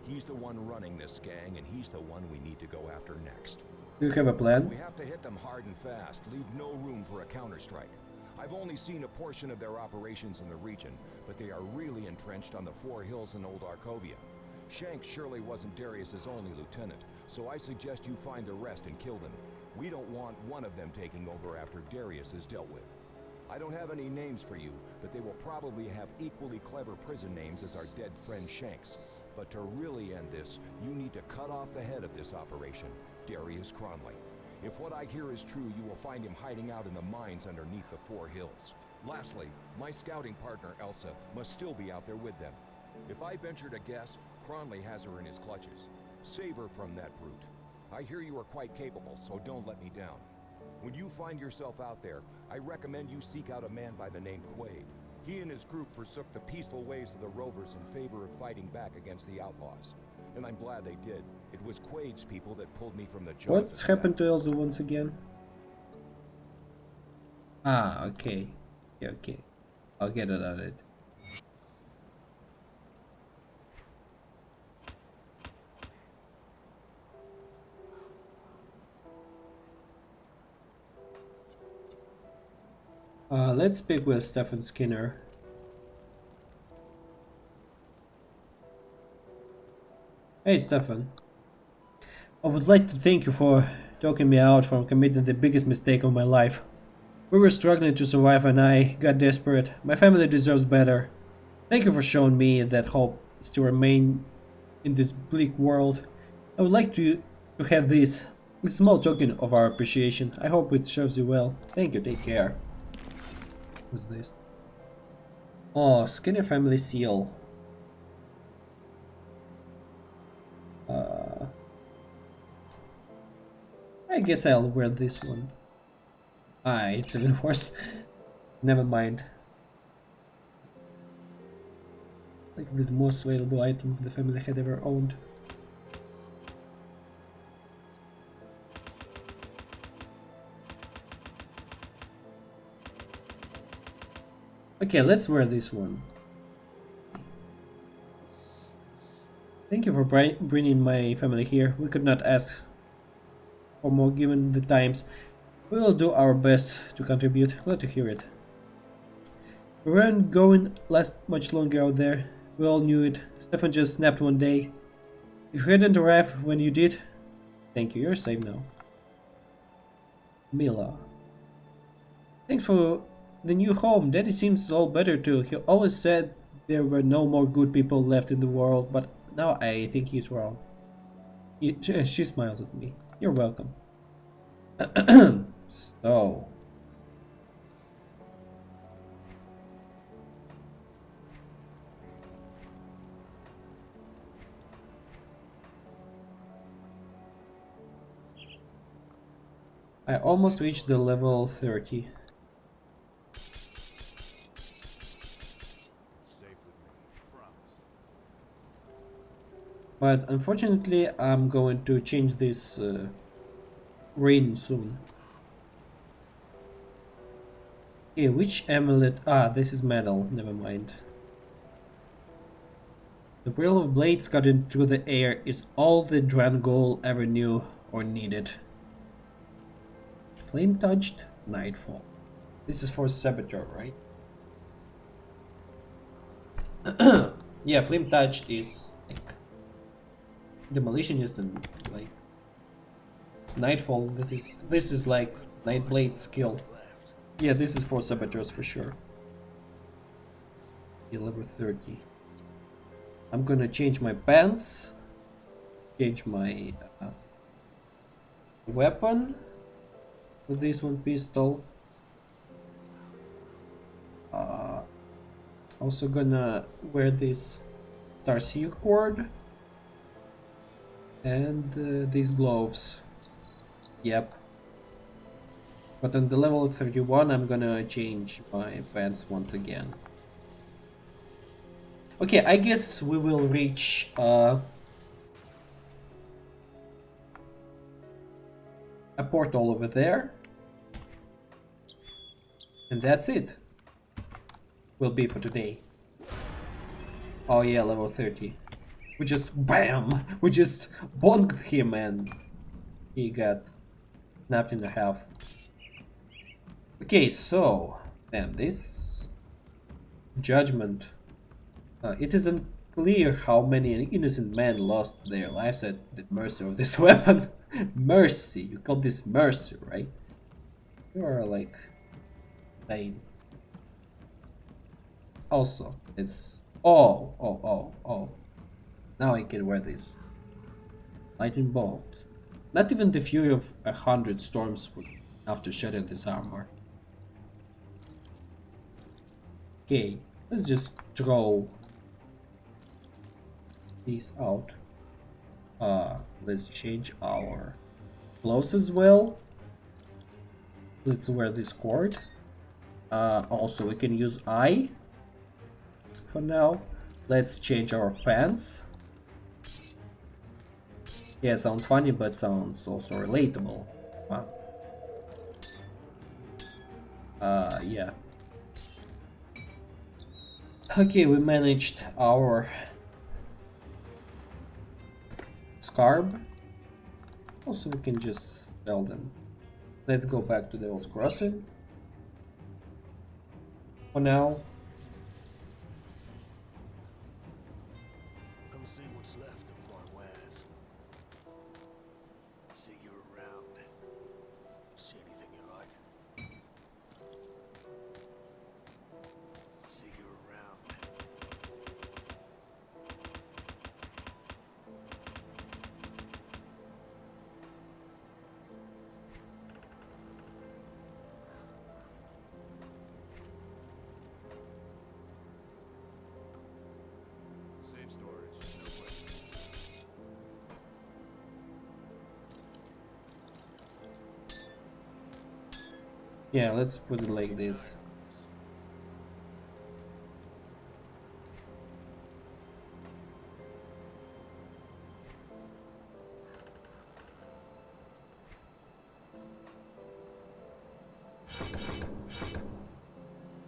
He's the one running this gang, and he's the one we need to go after next. Do you have a plan? We have to hit them hard and fast, leave no room for a counterstrike. I've only seen a portion of their operations in the region, but they are really entrenched on the Four Hills in Old Arkovia. Shanks surely wasn't Darius's only lieutenant, so I suggest you find the rest and kill them. We don't want one of them taking over after Darius is dealt with. I don't have any names for you, but they will probably have equally clever prison names as our dead friend Shanks. But to really end this, you need to cut off the head of this operation, Darius Cronley. If what I hear is true, you will find him hiding out in the mines underneath the Four Hills. Lastly, my scouting partner Elsa must still be out there with them. If I venture to guess, Cronley has her in his clutches. Save her from that brute. I hear you are quite capable, so don't let me down. When you find yourself out there, I recommend you seek out a man by the name Quaid. He and his group forsook the peaceful ways of the Rovers in favor of fighting back against the outlaws. And I'm glad they did. It was Quaid's people that pulled me from the jaws. What's happened to Elsa once again? Ah, okay. Yeah, okay. I'll get it on it. Let's speak with Stefan Skinner. Hey Stefan. I would like to thank you for talking me out from committing the biggest mistake of my life. We were struggling to survive and I got desperate. My family deserves better. Thank you for showing me that hope is to remain in this bleak world. I would like to have this a small token of our appreciation. I hope it serves you well. Thank you, take care. What's this? Oh, Skinner family seal. I guess I'll wear this one. Ah, it's even worse. Never mind. Like the most valuable item the family had ever owned. Okay, let's wear this one. Thank you for bringing my family here. We could not ask for more given the times. We will do our best to contribute. Glad to hear it. We weren't going last much longer out there. We all knew it. Stefan just snapped one day. If you hadn't arrived when you did, thank you, you're safe now. Mila. Thanks for the new home. Daddy seems all better too. He always said there were no more good people left in the world, but now I think he's wrong. She smiles at me. You're welcome. So. I almost reached the level 30. But unfortunately, I'm going to change this rain soon. Okay, which amulet? Ah, this is metal. Never mind. The Wheel of Blades cutting through the air is all the Drangol ever knew or needed. Flame touched Nightfall. This is for Saboteur, right? Yeah, flame touched is like demolitionist and like Nightfall. This is like Nightblade skill. Yeah, this is for Saboteurs for sure. Level 30. I'm gonna change my pants. Change my weapon. With this one pistol. Also gonna wear this Starseer cord. And these gloves. Yep. But on the level 31 I'm gonna change my pants once again. Okay, I guess we will reach a portal over there. And that's it. Will be for today. Oh yeah, level 30. We just BAM! We just bonked him and he got snapped in half. Okay, so then this judgment. It isn't clear how many innocent men lost their lives at the mercy of this weapon. Mercy, you call this mercy, right? You are like insane. Also, it's oh. Now I can wear this. Lightning bolt. Not even the fury of 100 storms would have to shatter this armor. Okay, let's just throw these out. Let's change our clothes as well. Let's wear this cord. Also, we can use eye for now. Let's change our pants. Yeah, sounds funny, but sounds also relatable. Wow. Yeah. Okay, we managed our scarb. Also, we can just sell them. Let's go back to the old crossing. For now. Come see what's left of my wares. See you around. See anything you like. storage. No question. Yeah, let's put it like this.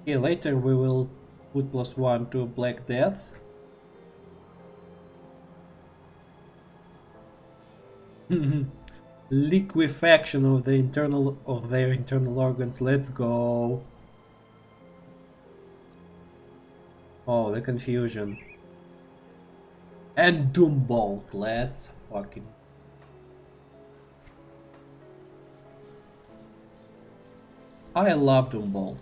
Okay, later we will put +1 to Black Death. Liquefaction of their internal organs. Let's go. Oh, the confusion. And Doombolt. Let's fucking. I love Doombolt.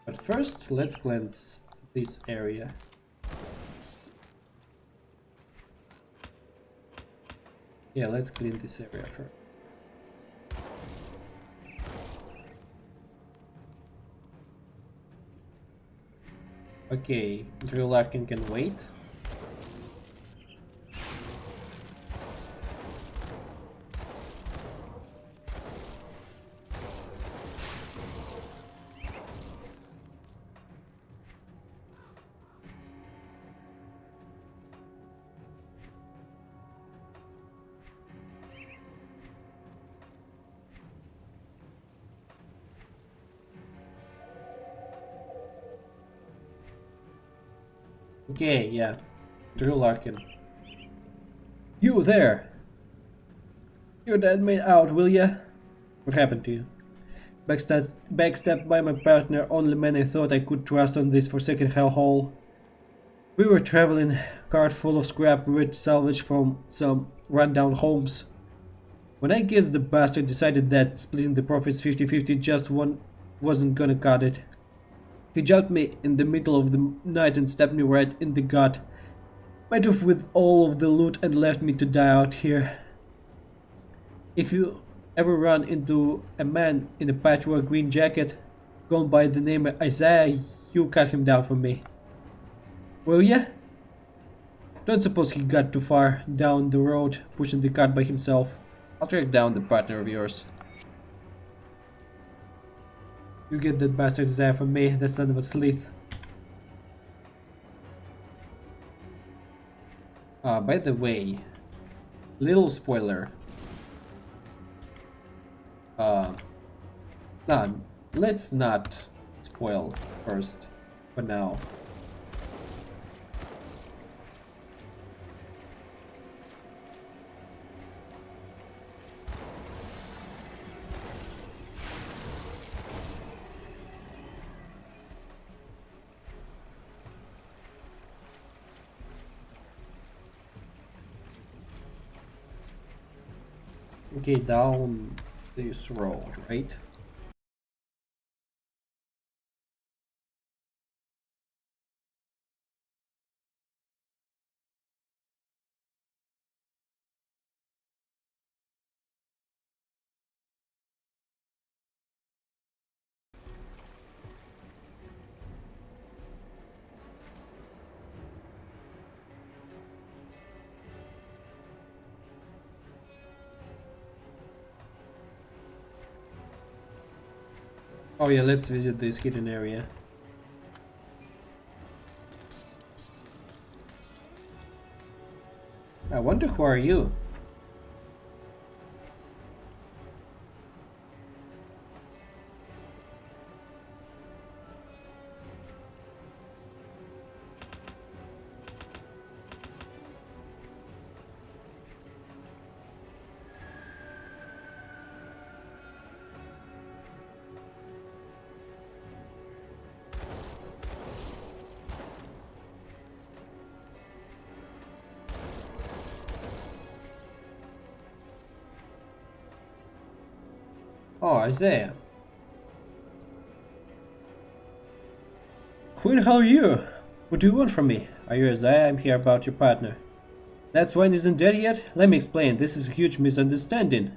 But first, let's cleanse this area. Yeah, let's clean this area first. Okay, Drew Larkin can wait. Okay, yeah. Drew Larkin. You there! You're that made out, will ya? What happened to you? Backstabbed by my partner, only man I thought I could trust on this forsaken hellhole. We were traveling, cart full of scrap we'd salvaged from some rundown homes. When I guessed the bastard decided that splitting the profits 50-50 just wasn't gonna cut it. He jumped me in the middle of the night and stabbed me right in the gut. Went off with all of the loot and left me to die out here. If you ever run into a man in a patchwork green jacket, gone by the name of Isaiah, you cut him down for me. Will ya? Don't suppose he got too far down the road, pushing the cart by himself. I'll track down the partner of yours. You get that bastard Isaiah from me, the son of a sleuth. By the way, little spoiler. No, let's not spoil first, for now. Okay, down this road, right? Oh yeah, let's visit this hidden area. I wonder who are you? Oh, Isaiah. Who the hell are you? What do you want from me? Are you Isaiah? I'm here about your partner. That swine isn't dead yet? Let me explain. This is a huge misunderstanding.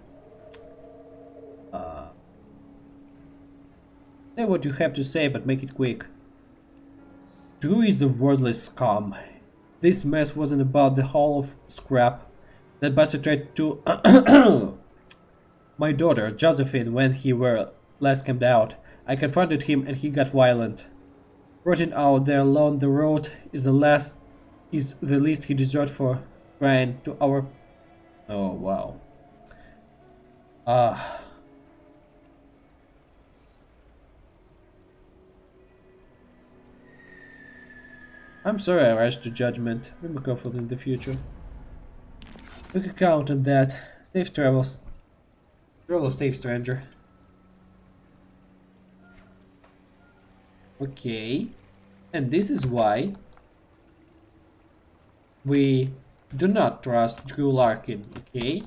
Say what you have to say, but make it quick. Drew is a worthless scum. This mess wasn't about the haul of scrap. That bastard tried to my daughter, Josephine, when he were last camped out. I confronted him and he got violent. Rotting out there along the road is the least he deserved for trying to our... Oh, wow. I'm sorry I rushed to judgment. Be more careful in the future. We can count on that. Safe travels. Travel safe, stranger. Okay. And this is why we do not trust Drew Larkin, okay?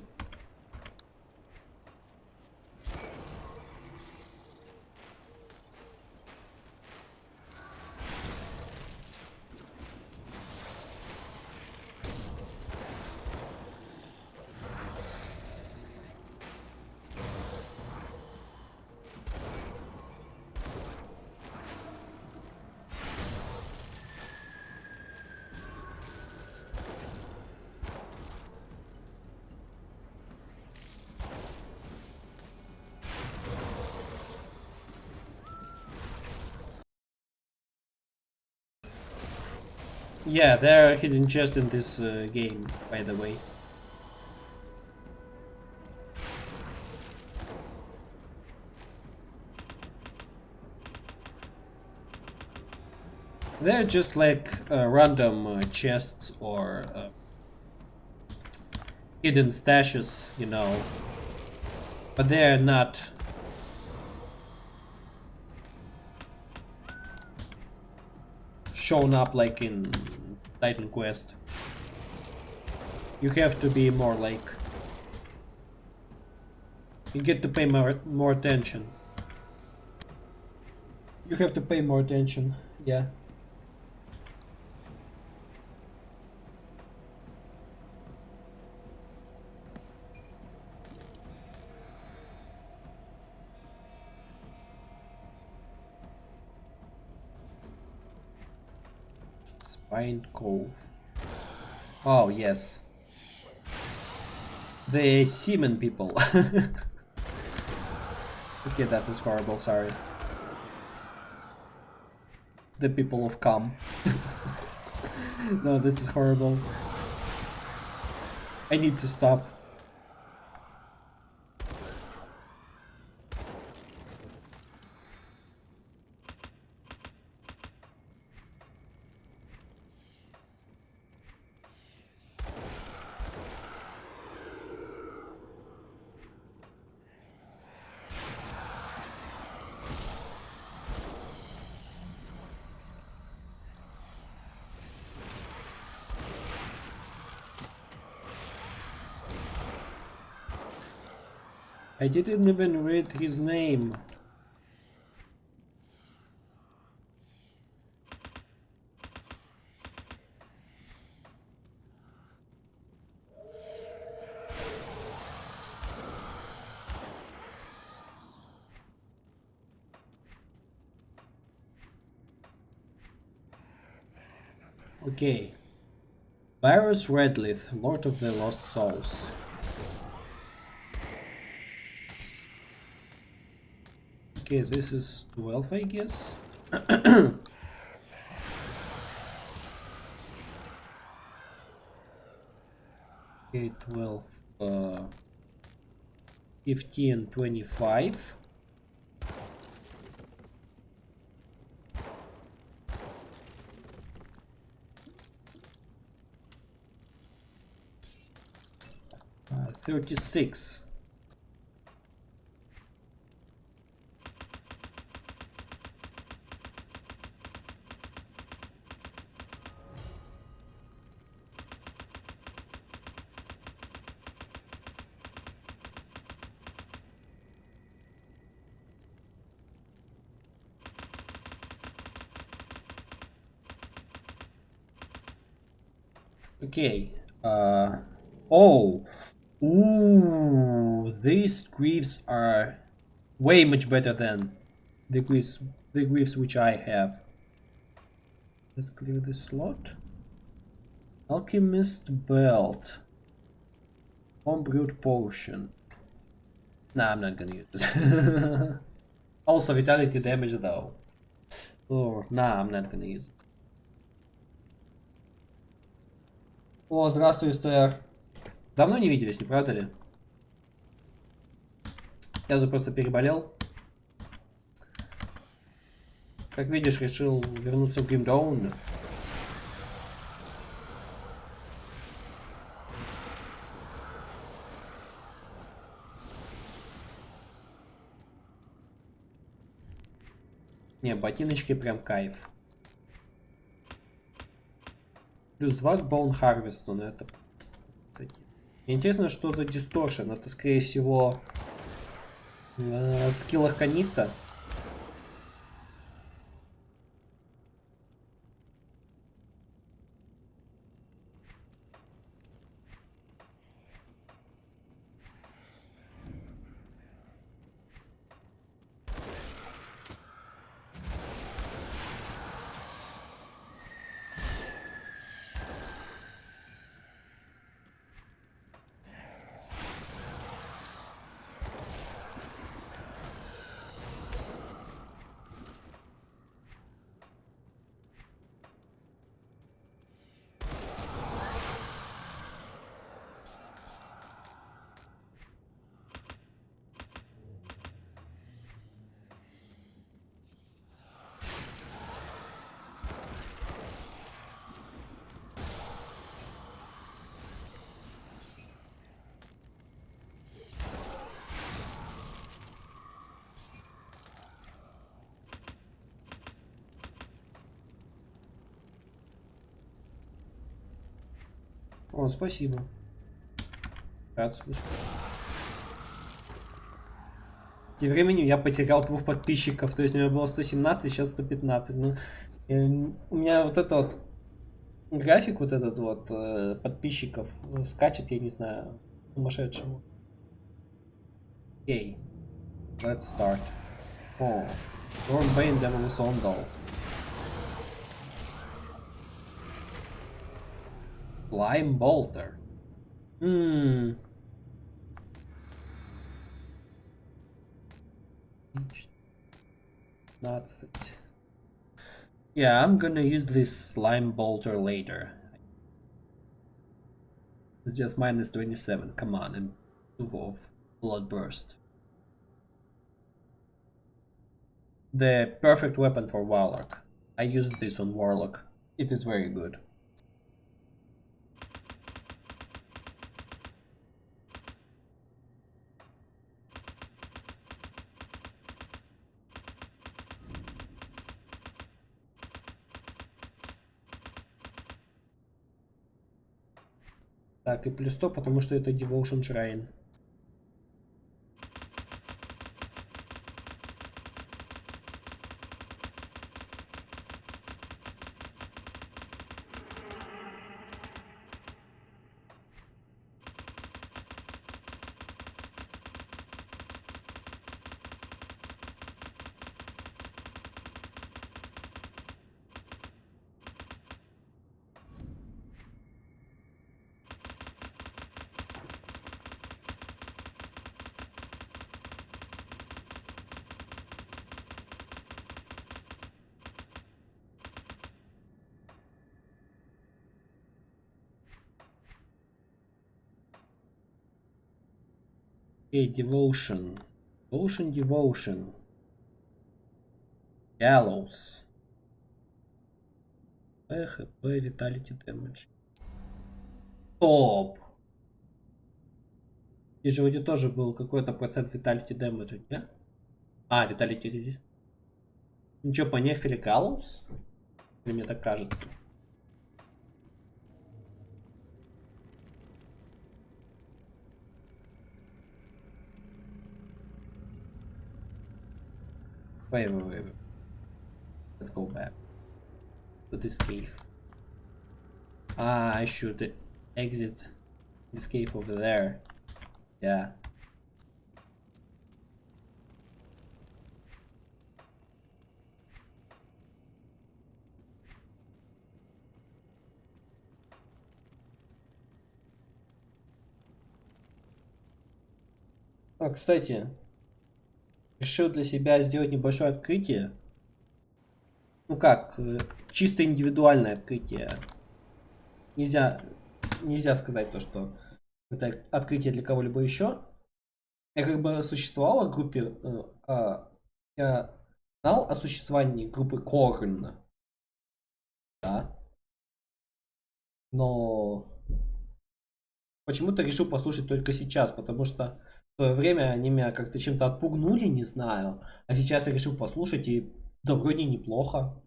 Yeah, there are hidden chests in this game, by the way. They're just like random chests or hidden stashes, you know. But they're not shown up like in Titan Quest. You have to be more like... You get to pay more attention. You have to pay more attention, yeah. Spine Cove. Oh, yes. The seaman people. Okay, that was horrible, sorry. The people of Kam. No, this is horrible. I need to stop. I didn't even read his name. Okay. Varus Redlith, Lord of the Lost Souls. Okay, this is 12, I guess. Okay, 12, 15, 25. Uh, 36. Okay. Oh. Ooh. These greaves are way much better than the glyphs which I have. Let's clear this slot. Alchemist belt. Homebrewed potion. Nah, I'm not gonna use it. Also vitality damage though. Oh, nah, I'm not gonna use it. О, здравствуй, Эстер. Давно не виделись, не правда ли? Я тут просто переболел. Как видишь, решил вернуться в Гримдаун. Не, ботиночки прям кайф. Плюс 2 к Bone Harvest, но это... Мне интересно, что за дисторшн. Это, скорее всего, скилл арканиста. О, спасибо. Рад слышать. Тем временем я потерял 2 подписчиков, то есть у меня было 117, сейчас 115. Ну, у меня вот этот вот график, вот этот вот подписчиков скачет, я не знаю, сумасшедшему. Окей, let's start. О, Stormbane Demon Sondal. Slime Bolter. 15. Yeah, I'm gonna use this Slime Bolter later. It's just minus 27. Come on, and of Bloodburst. The perfect weapon for Warlock. I used this on Warlock. It is very good. Так, и плюс 100, потому что это Devotion Shrine. Okay, Devotion. Devotion. Gallows. HP, Vitality Damage. Топ! Здесь же вроде тоже был какой-то процент Vitality Damage, не? А, Vitality Resist. Ничего, понефили Gallows? Или мне так кажется? Wait. Let's go back to this cave. Ah, I should exit this cave over there. Yeah. Кстати, решил для себя сделать небольшое открытие. Ну как, чисто индивидуальное открытие. Нельзя, нельзя сказать то, что это открытие для кого-либо еще. Я как бы существовал в группе, я знал о существовании группы Корн, да, но почему-то решил послушать только сейчас, потому что в свое время они меня как-то чем-то отпугнули, не знаю, а сейчас я решил послушать, и да вроде неплохо.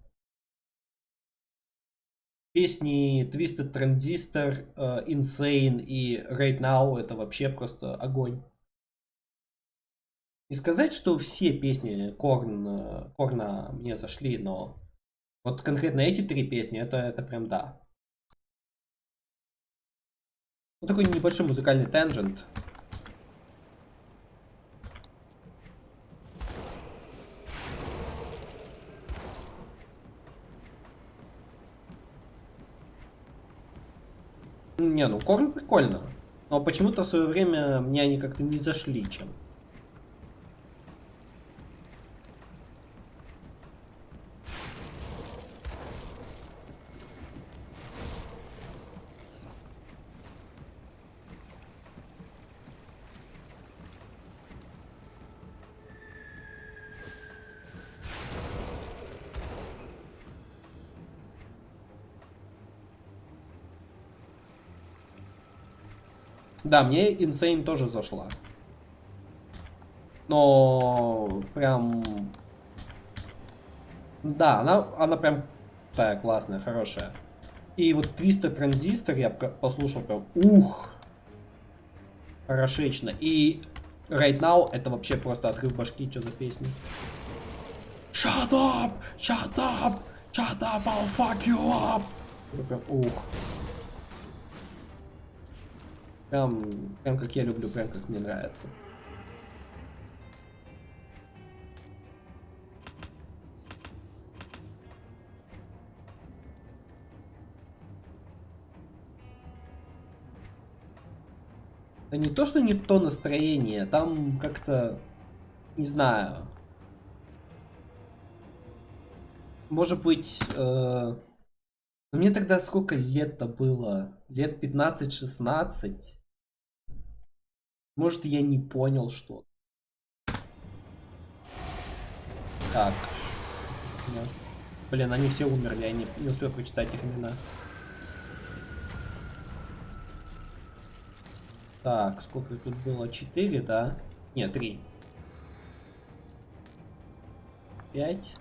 Песни Twisted Transistor, Insane и Right Now это вообще просто огонь. Не сказать, что все песни Корна мне зашли, но вот конкретно эти три песни, это прям да. Ну, такой небольшой музыкальный тangent. Не, ну Корн прикольно. Но почему-то в свое время мне они как-то не зашли чем. Да, мне Insane тоже зашла. Но прям... Да, она прям такая классная, хорошая. И вот Twisted Transistor я послушал прям, ух, хорошечно. И Right Now это вообще просто отрыв башки, что за песня. Shut up! Shut up! Shut up! I'll fuck you up! Это прям, ух. Прям как я люблю, прям как мне нравится. Да не то, что не то настроение, там как-то, не знаю. Может быть, мне тогда сколько лет-то было? Лет 15-16? Может, я не понял, что. Так. Блин, они все умерли, я не успел прочитать их имена. Так, сколько тут было? 4, да? Нет, 3. 5.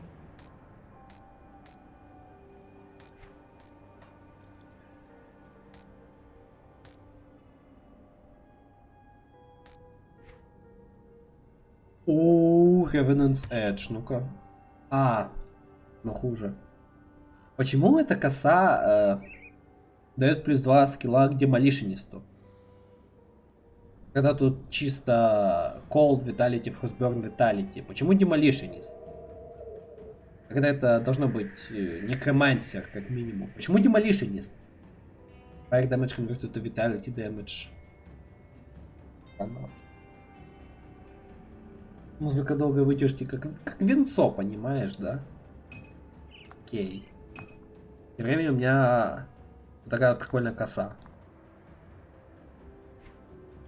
О, Revenant's Edge, ну-ка. Ну хуже. Почему эта коса дает плюс 2 скилла к демолишенисту? Когда тут чисто Cold Vitality, Frostburn Vitality. Почему демолишенист? Когда это должно быть некромансер, как минимум. Почему демолишенист? Fire damage converted to Vitality damage. Музыка долгой вытяжки, как винцо, понимаешь, да? Окей. Тем временем у меня такая прикольная коса.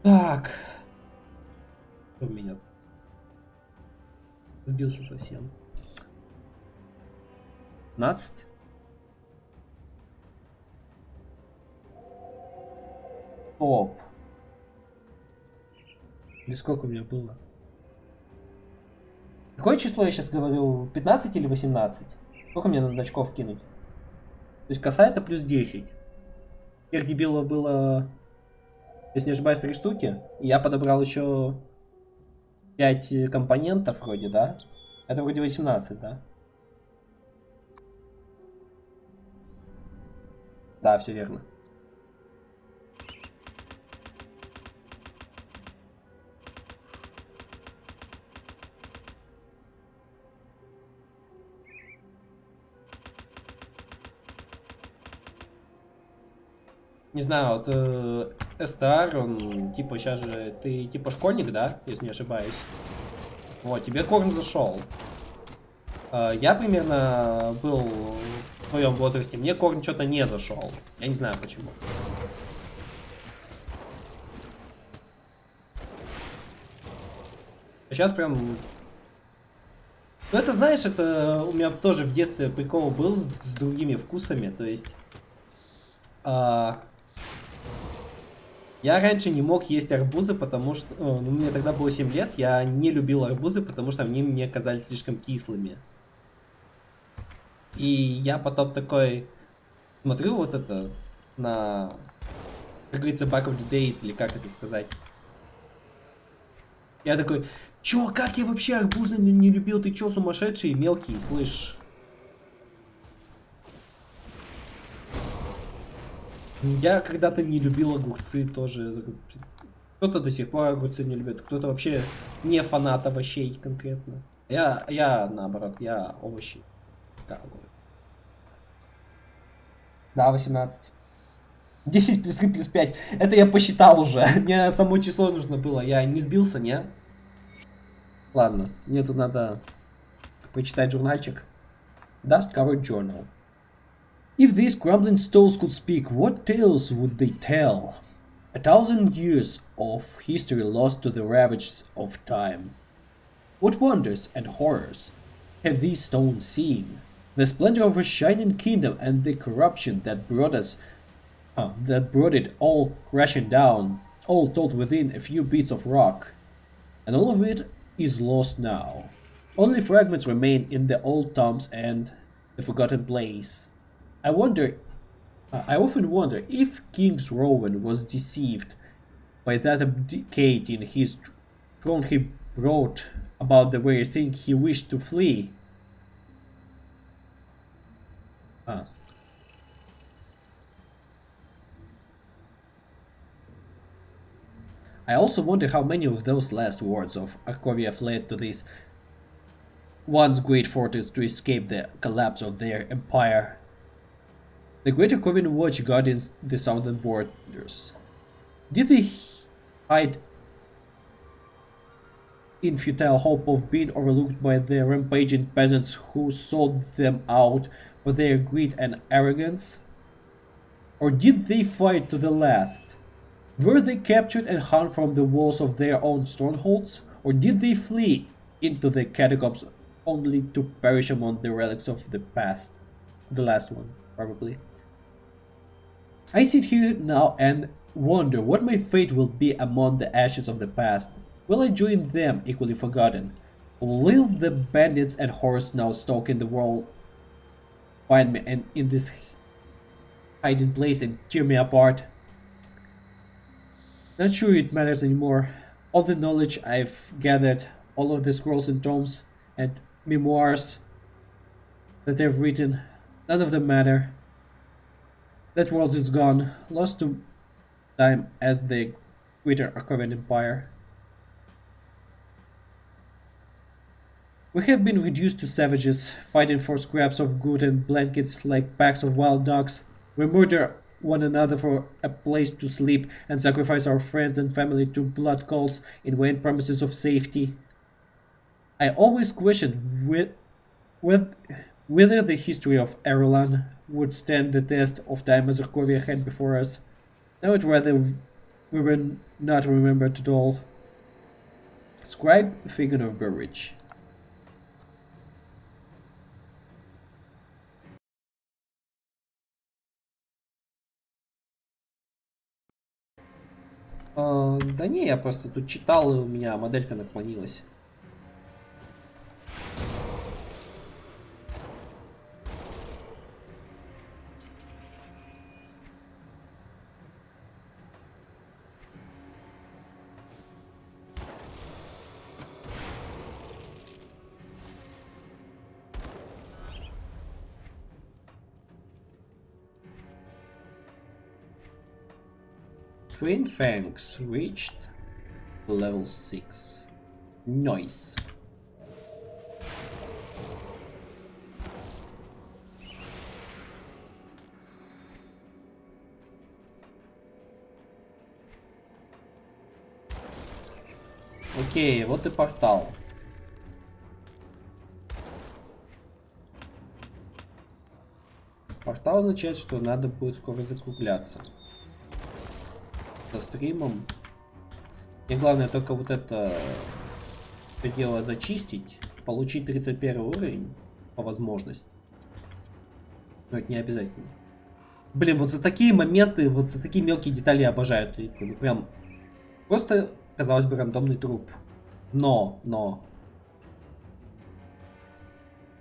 Так. Что у меня? Сбился совсем. 15? Топ. Или сколько у меня было? Какое число я сейчас говорю? 15 или 18? Сколько мне надо очков кинуть? То есть коса это плюс 10. Теперь дебила было, если не ошибаюсь, 3 штуки. И я подобрал еще 5 компонентов вроде, да? Это вроде 18, да? Да, все верно. Не знаю, вот СТР, он типа сейчас же ты типа школьник, да, если не ошибаюсь. Вот, тебе корм зашел. Я примерно был в твоем возрасте, мне корм что-то не зашел. Я не знаю почему. А сейчас прям... Ну это, знаешь, это у меня тоже в детстве прикол был с другими вкусами, то есть... Я раньше не мог есть арбузы, потому что... Ну, мне тогда было 7 лет, я не любил арбузы, потому что они мне казались слишком кислыми. И я потом такой смотрю вот это на, как говорится, Back of the Days, или как это сказать. Я такой, чё, как я вообще арбузы не любил, ты чё, сумасшедший, мелкий, слышь? Я когда-то не любил огурцы тоже. Кто-то до сих пор огурцы не любит, кто-то вообще не фанат овощей конкретно. Я наоборот, я овощи. Да, 18. 10 плюс 3 плюс 5. Это я посчитал уже. Мне само число нужно было. Я не сбился, не? Ладно, мне тут надо почитать журнальчик. Dust Covered Journal. If these crumbling stones could speak, what tales would they tell? 1,000 years of history lost to the ravages of time. What wonders and horrors have these stones seen? The splendor of a shining kingdom and the corruption that brought it all crashing down, all told within a few bits of rock. And all of it is lost now. Only fragments remain in the old tombs and the forgotten place. I often wonder if King Rowan was deceived by that abdicate in his throne he wrote about the very thing he wished to flee. I also wonder how many of those last words of Arkovia fled to this once great fortress to escape the collapse of their empire. The Great Arkovian Watch guarded the southern borders. Did they hide in futile hope of being overlooked by the rampaging peasants who sold them out for their greed and arrogance? Or did they fight to the last? Were they captured and hung from the walls of their own strongholds? Or did they flee into the catacombs only to perish among the relics of the past? The last one, probably. I sit here now and wonder what my fate will be among the ashes of the past. Will I join them equally forgotten? Will the bandits and horrors now stalking the world find me and in this hiding place and tear me apart? Not sure it matters anymore. All the knowledge I've gathered, all of the scrolls and tomes and memoirs that I've written, none of them matter. That world is gone, lost to time as the greater Arkovian Empire. We have been reduced to savages, fighting for scraps of good and blankets like packs of wild dogs. We murder one another for a place to sleep and sacrifice our friends and family to blood calls in vain promises of safety. I always questioned whether the history of Erolan would stand the test of time as Arkovia had before us. I would rather we were not remembered at all. Scribe Figure of Burridge. Да не, я просто тут читал, и у меня моделька наклонилась. Twin Fangs reached level 6. Nice. Окей, вот и портал. Портал означает, что надо будет скоро закругляться. Со стримом. Мне главное только вот это дело зачистить. Получить 31 уровень по возможности. Но это не обязательно. Блин, вот за такие моменты, вот за такие мелкие детали я обожаю эту игру. Ну, прям просто, казалось бы, рандомный труп. Но.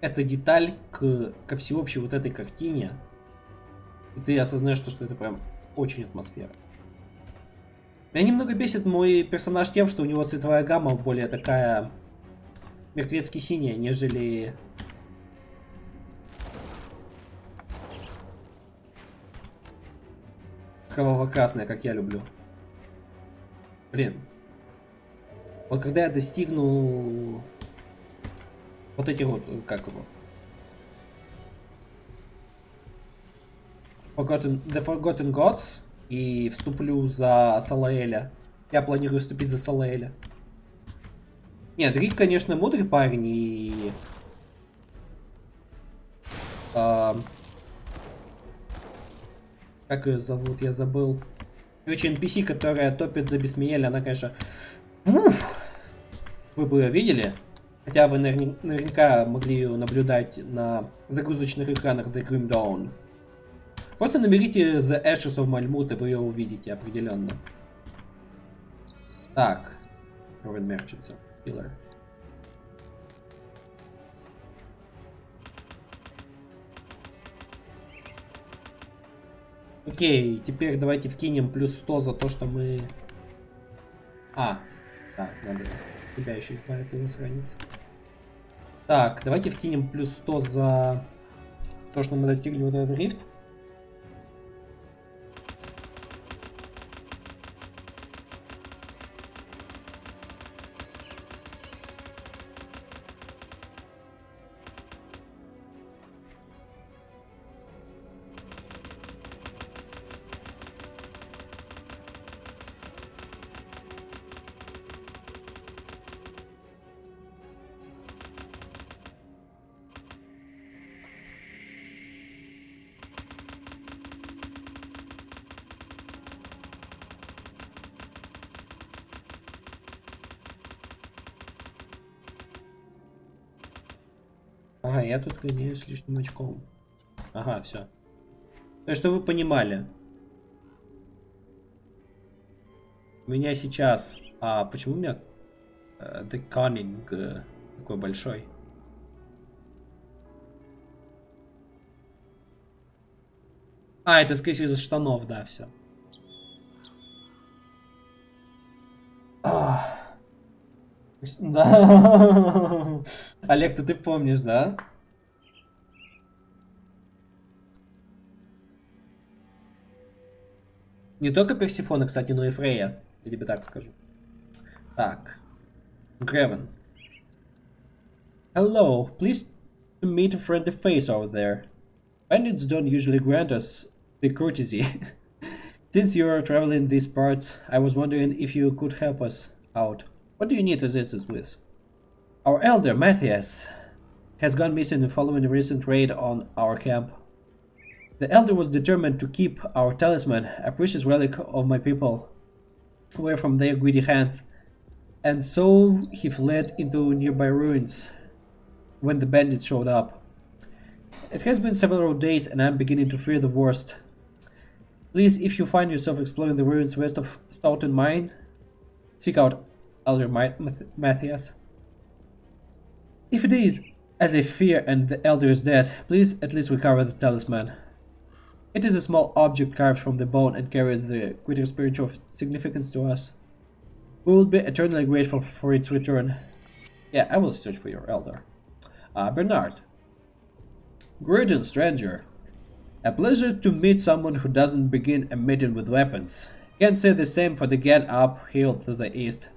Эта деталь ко всеобщей вот этой картине. И ты осознаешь, что это прям очень атмосфера. Меня немного бесит мой персонаж тем, что у него цветовая гамма более такая мертвецки синяя, нежели кроваво-красная, как я люблю. Блин. Вот когда я достигну вот этих вот, как его? The Forgotten Gods и вступлю за Салаэля. Я планирую вступить за Салаэля. Нет, Рик, конечно, мудрый парень и... как ее зовут? Я забыл. Короче, NPC, которая топит за Бесмиеля, она, конечно... Вы бы ее видели? Хотя вы наверняка могли ее наблюдать на загрузочных экранах The Grim Dawn. Просто наберите The Ashes of Malmut, и вы ее увидите определенно. Так. Foreign Merchants. Killer. Окей, теперь давайте вкинем плюс 100 за то, что мы... да, надо тебя еще избавиться, засранец. Так, давайте вкинем плюс 100 за то, что мы достигли вот этот рифт. Ага, я тут гоняюсь лишним очком. Ага, все. То есть, что вы понимали. У меня сейчас... почему у меня The Cunning такой большой? Это, скорее всего, из-за штанов, да, все. Да. Олег, ты помнишь, да? Не только Персифона, кстати, но и Фрейя. Я тебе так скажу. Так. Гревен. Hello, pleased to meet a friendly face over there. Bandits don't usually grant us the courtesy. Since you are traveling these parts, I was wondering if you could help us out. What do you need assistance with? Our elder, Matthias, has gone missing following a recent raid on our camp. The elder was determined to keep our talisman, a precious relic of my people, away from their greedy hands, and so he fled into nearby ruins when the bandits showed up. It has been several days and I'm beginning to fear the worst. Please, if you find yourself exploring the ruins west of Stoughton Mine, seek out Elder Matthias. If it is as I fear and the elder is dead, please at least recover the talisman. It is a small object carved from the bone and carries the greater spiritual significance to us. We will be eternally grateful for its return. Yeah, I will search for your elder. Bernard. Greetings, stranger. A pleasure to meet someone who doesn't begin a meeting with weapons. Can't say the same for the gang up the hill to the east.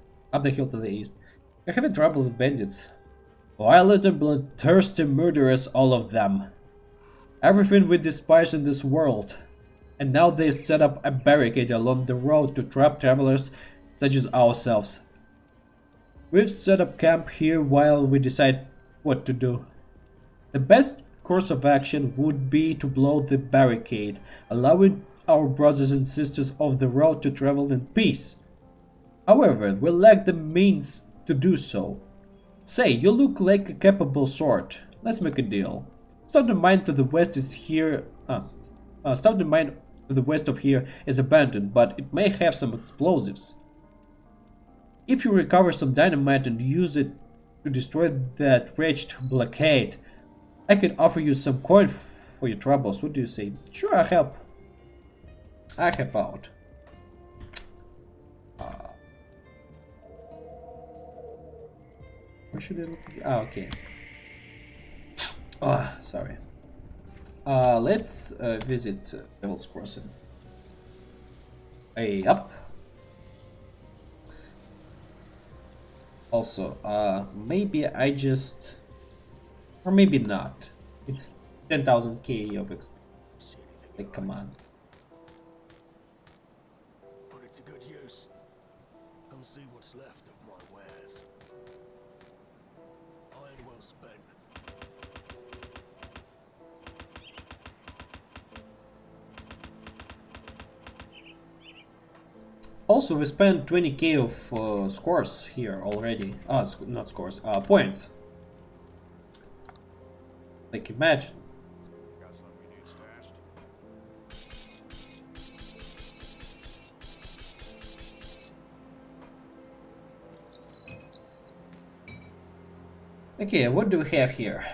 You're having trouble with bandits. Violent and bloodthirsty murderers, all of them. Everything we despise in this world. And now they set up a barricade along the road to trap travelers such as ourselves. We've set up camp here while we decide what to do. The best course of action would be to blow the barricade, allowing our brothers and sisters of the road to travel in peace. However, we lack the means to do so. Say, you look like a capable sort. Let's make a deal. Starting mine to the west is here. Starting mine to the west of here is abandoned, but it may have some explosives. If you recover some dynamite and use it to destroy that wretched blockade, I can offer you some coin for your troubles. What do you say? Sure, I'll help. I help out. Where should I look? Ah, okay. Ah, sorry. Let's visit Devil's Crossing. Hey, up. Also, maybe I just, or maybe not. It's 10,000 K of experience. Like, come on. Put it to good use. Come see what's left of my wares. Iron well spent. Also, we spent 20k of scores here already. Not scores, points. Like, imagine. Got something you need stashed? Okay, what do we have here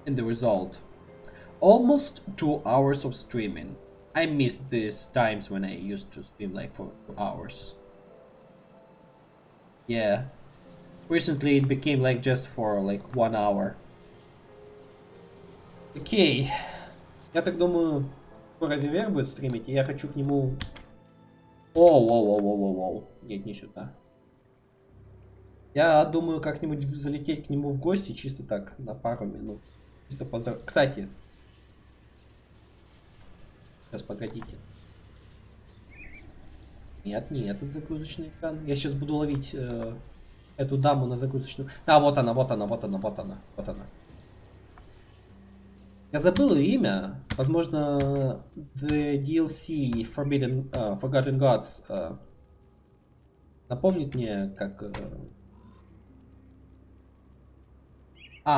in the result? Almost 2 hours of streaming. I missed these times when I used to stream like for 2 hours. Yeah. Recently it became like just for like 1 hour. Окей. Я так думаю, скоро Вивер будет стримить, и я хочу к нему... Оу. Нет, не сюда. Я думаю, как-нибудь залететь к нему в гости, чисто так, на пару минут. Чисто поздравить. Кстати. Сейчас, погодите. Нет, не этот загрузочный экран. Я сейчас буду ловить эту даму на загрузочную... А, вот она. Я забыл ее имя. Возможно, the DLC Forgotten Gods напомнит мне, как...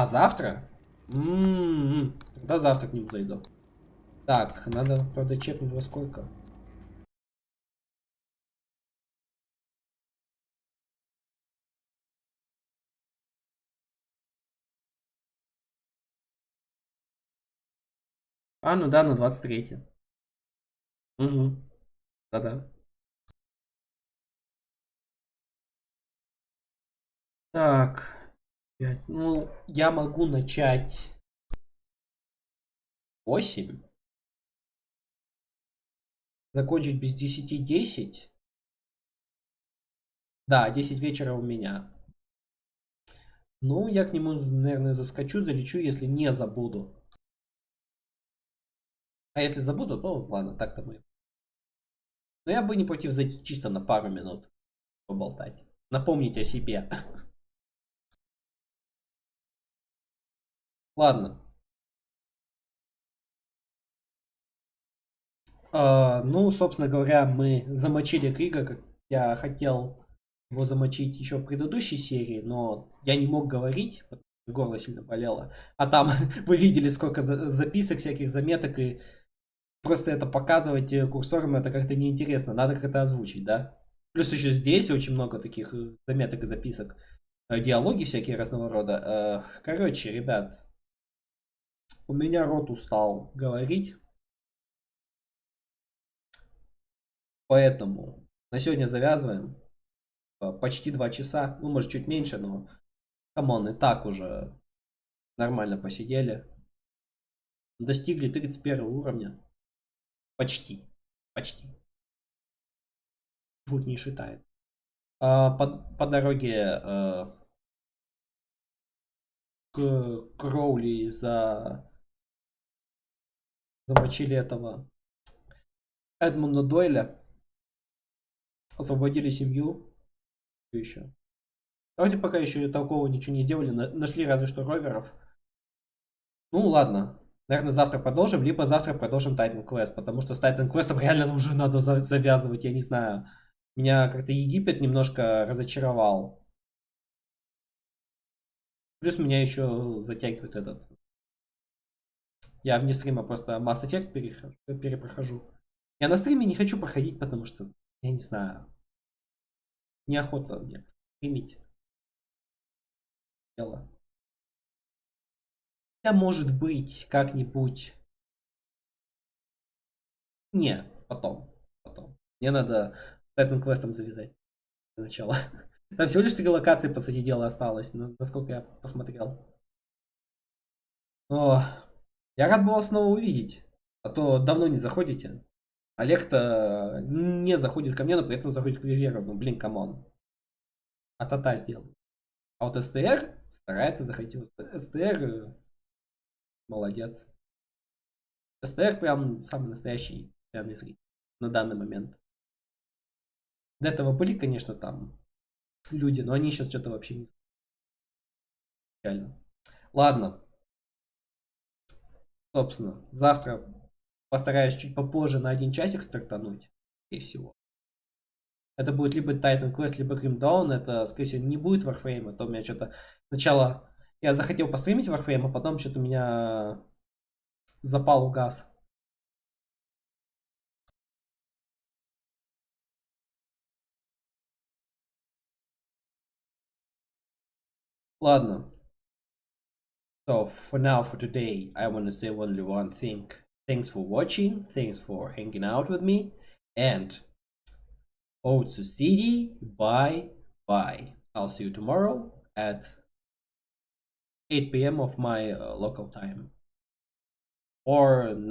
завтра? Тогда завтра к нему зайду. Так, надо, правда, чекнуть во сколько. Ну да, на 23. Угу. Да-да. Так. Ну, я могу начать 8. Закончить без 10. Да, 10 вечера у меня. Ну, я к нему, наверное, заскочу, залечу, если не забуду. А если забуду, то ладно, так-то мы. Но я бы не против зайти чисто на пару минут поболтать. Напомнить о себе. Ладно. Ну, собственно говоря, мы замочили Крига, как я хотел его замочить еще в предыдущей серии, но я не мог говорить, потому что горло сильно болело. А там вы видели, сколько записок, всяких заметок, и просто это показывать курсором, это как-то неинтересно, надо как-то озвучить, да? Плюс еще здесь очень много таких заметок и записок, диалоги всякие разного рода. Короче, ребят, у меня рот устал говорить. Поэтому на сегодня завязываем. Почти 2 часа. Ну, может, чуть меньше, но... Камон, и так уже нормально посидели. Достигли 31 уровня. Почти. Жуть не считается. По дороге к Кроули замочили этого Эдмунда Дойля. Освободили семью. Что еще? Вроде пока еще толкового ничего не сделали, нашли разве что роверов. Ну ладно, наверное, завтра продолжим, либо завтра продолжим Titan Quest, потому что с Titan Quest реально уже надо завязывать, я не знаю. Меня как-то Египет немножко разочаровал. Плюс меня еще затягивает этот. Я вне стрима просто Mass Effect перепрохожу. Я на стриме не хочу проходить, потому что, я не знаю, неохота мне стримить. Дело. Я, может быть, как-нибудь... Не, потом. Мне надо Titan Quest завязать для начала. Там всего лишь 3 локации, по сути дела, осталось, насколько я посмотрел. О, я рад был вас снова увидеть. А то давно не заходите. Олег-то не заходит ко мне, но при этом заходит к Виверу. Ну, блин, камон. А-та-та сделал. А вот СТР старается заходить. СТР молодец. СТР прям самый настоящий реальный зритель на данный момент. До этого были, конечно, там люди, но они сейчас что-то вообще не печально. Ладно. Собственно, завтра постараюсь чуть попозже на 1 часик стартануть. И всего. Это будет либо Titan Quest, либо Grim Dawn. Это, скорее всего, не будет Warframe. А то у меня что-то... Сначала я захотел постримить Warframe, а потом что-то у меня запал угас. Ладно. So, for now, for today, I want to say only one thing. Thanks for watching. Thanks for hanging out with me. And... Ode to City. Bye. I'll see you tomorrow at 8 p.m. of my local time. Or 9